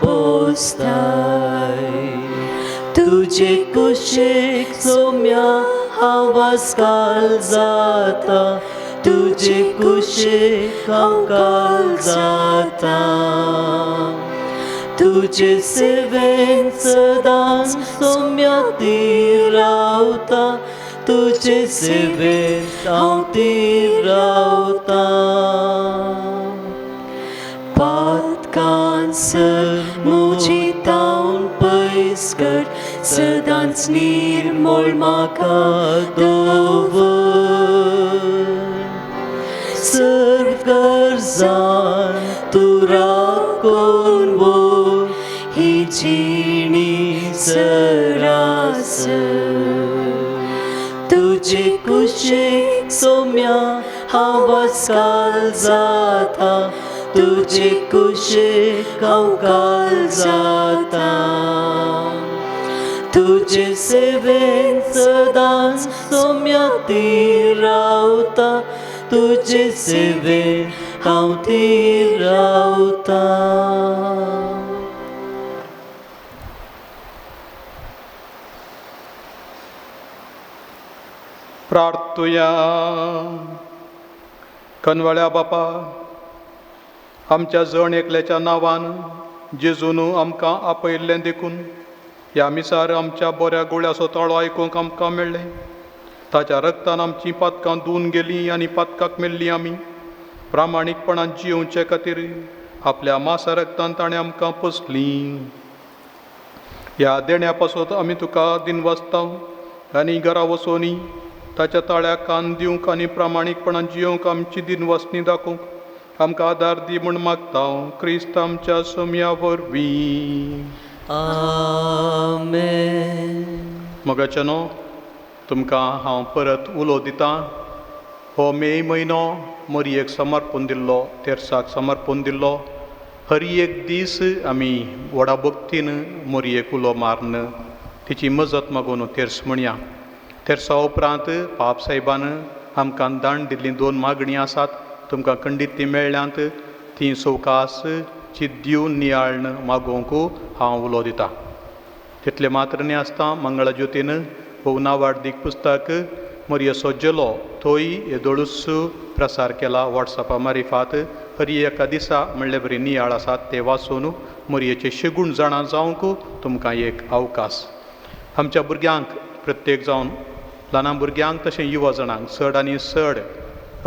पोसताय तुजे कुशीक सोम्या हांव वास्काल जाता तुजे कुशीक हांव काल जाता तुजे सेवेन सदांच सोम्या ती रावता तुजे सेवेन हांव ती रावता पातकांसर म्हजी तावन पयस कर सदांच निर्मळ म्हाका दवर सर्व गरजान तूं राखून व्हर ही जिणी सरासर तुजे कुशीक सोम्या हांव वास्काल जाता तुजे कुशीक हांव काल जाता तुजे सेवेन सदांच सोम्या ती रावता तुजे सेवेन हांव ती रावता प्रार्थुया. कनवळ्या बापा, आमच्या जण एकल्याच्या नांवान जेजून आमकां आपयल्लें देखून ह्या मिसार आमच्या बऱ्या गोळ्याचो ताळो आयकूंक आमकां मेळ्ळें. ताच्या रक्तान आमचीं पातकां धुवन गेलीं आनी पातकाक मेल्लीं आमी प्रामाणीकपणान जियोवचे खातीर आपल्या मासा रक्तान ताणें आमकां पोसलीं. ह्या देण्या पासत आमी तुका दिनवासता आनी घरा वचोनी ताच्या ताळ्याक कान दिवंक आनी प्रामाणीकपणान जियोवंक आमची दिनवासनी दाखोवंक आमकां आदार दी म्हूण मागता क्रिस्त आमच्या सोम्या वरवीं. आमेन. मोगाचेनो, तुमकां हांव परत उलो दितां. हो मे म्हयनो मरयेक समर्पण दिल्लो, तेर्साक समर्पण दिल्लो. हर एक दीस आमी व्हडा भक्तीन मरयेक उलो मारन तिची मजत मागून तेर्स म्हणया. तेर्सा उपरांत पाप साहेबान आमकां दान दिल्लीं 2 मागणी आसात. तुमकां खंडीत ती मेळ्ळ्यांत ती सवकास ची दिवन नियाळन मागोवंक हांव उलो दितां. तितले मात्र न्ही आसता मंगळज्योतीन भोवनावार्दीक पुस्तक मरयेचो जेलो थंय येदोळूच प्रसार केला वॉट्सॅपा मारिफात. हर एका दिसा म्हणले बरी नियाळ आसात ते वाचून मरयेचे शेगूण जाणां जावंक तुमकां एक अवकाश. आमच्या भुरग्यांक प्रत्येक जावन ल्हान भुरग्यांक तशें युवा जाणांक चड आनी चड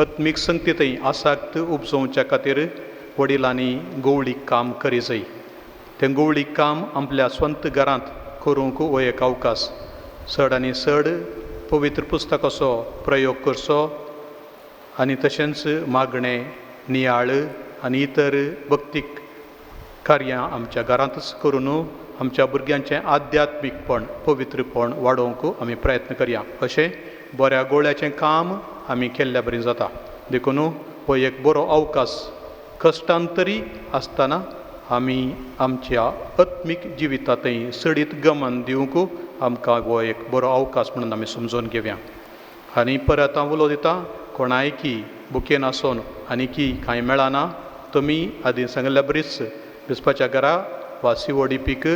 आत्मीक संगतींतय आसाक्त उपजोवच्या खातीर वडिलांनी गवळीक काम करी जाय. तें गवळीक काम आपल्या स्वंत घरांत करूंक हो एक अवकाश. चड आनी चड पवित्र पुस्तकाचो प्रयोग करचो आनी तशेंच मागणें नियाळ आनी इतर भक्तीक कार्यां आमच्या घरांतच करून आमच्या भुरग्यांचें आध्यात्मीकपण पवित्रपण वाडोवंक आमी प्रयत्न करया. अशें बऱ्या गोळ्याचें काम आमी केल्ल्या बरें जाता. देखून हो एक बरो अवकाश कश्टान तरी आसतना आमी आमच्या आत्मीक जिवितांतय सडीत गमन दिवंक आमकां हो एक बरो अवकाश म्हणून आमी समजून घेवया. आनी परत हांव उलो दितां, कोणाय की बुकेन आसोन आनी की कांय मेळना तुमी आदीं सांगल्या बरीच बिस्पाच्या घरा वा CODPक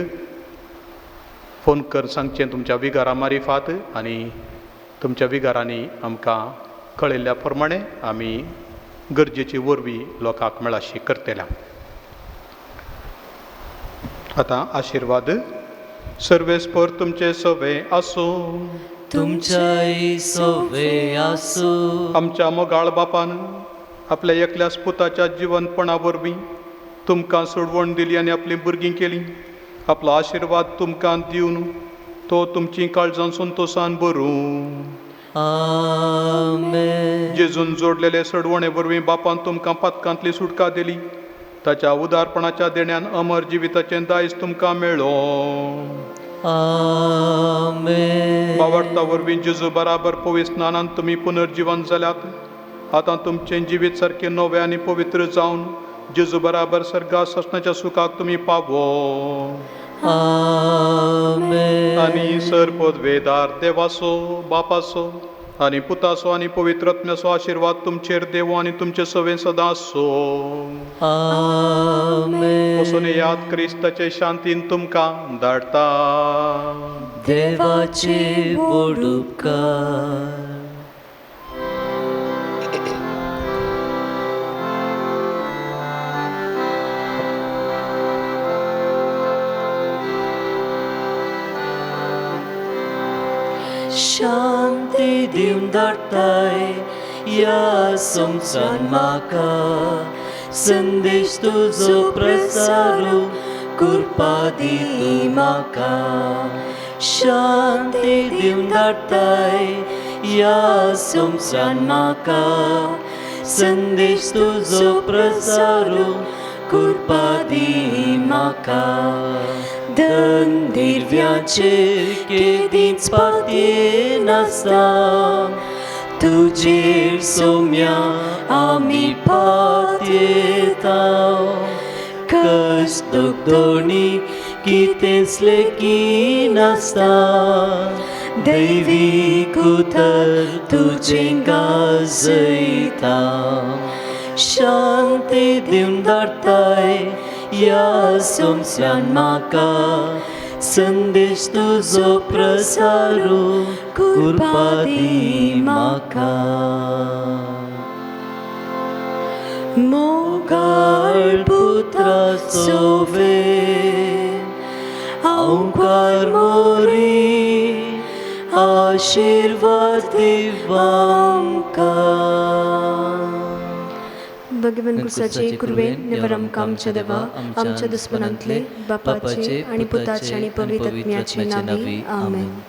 फोन कर सांगचें तुमच्या विगारा मारिफात आनी तुमच्या विगारांनी आमकां कळयल्ल्या प्रमाणे आमी गरजेची वरवीं लोकांक मेळाशी करतल्या. आतां आशिर्वाद. सर्वेस्पर तुमचे सवे आसूं, तुमच्याय सोवे आसूं. आमच्या मोगाळ बापान आपल्या एकल्याच पुताच्या जिवनपणा वरवीं तुमकां सोडवण दिली आनी आपलीं भुरगीं केलीं. आपलो आशिर्वाद तुमकां दिवन तो तुमची काळजां संतोशान भरूं. आमेन. जेजून जोडलेले सडवणे वरवीं बापान तुमकां पातकांतली सुटका दिली. ताच्या उदारपणाच्या देण्यान अमर जिविताचें दायज तुमकां मेळ्ळो. आमेन. बावडता वरवीं जेजू बराबर पवित्र स्नानान तुमी पुनर्जीवन जाल्यात. आतां तुमचें जिवीत सारकें नवें आनी पवित्र जावन जेजू बराबर सर्गास असण्याच्या सुखाक तुम्ही पावो. आमेन. आणि सरपद वेदार देवासो बापासो आणि पुतासो आणि पवित्रत्म्याचो आशीर्वाद तुमचेर देवो आणि तुमचे सवे सदां आसो. आमेन. वचून याद क्रिस्ताचे शांतीन तुमकां धाडटा. देवाचे व्हड उपकार. शांती दिवन धाडटाय ह्या संवसारान म्हाका. संदेश तुजो प्रसारू करपा दी म्हाका. शांती दिवन धाडटाय ह्या संवसारान म्हाका. संदेश तुजो प्रसारू करपा दी म्हाका. दिव्याचेर केदींच पातये नासता. तुजेर सोम्या आमी पातयेता. कश्ट दोणी कितेंच लेकी नासता. दैवीक उतर तुजें गाजयता. शांती दिवन धाडटाय ह्या संवसारान म्हाका. संदेश तुजो प्रसारू करपा दी म्हाका. मोगाळ पुत्राचो वेळ हांव मोरी आशीर्वाद दिव आमकां. भगवन कुसाचे कुरवेन निवर आमकां आमच्या देवा आमच्या दुस्मनांतले बापाचे आणि पुताचे आणि पवित्र आत्म्याचे नावे आमेन.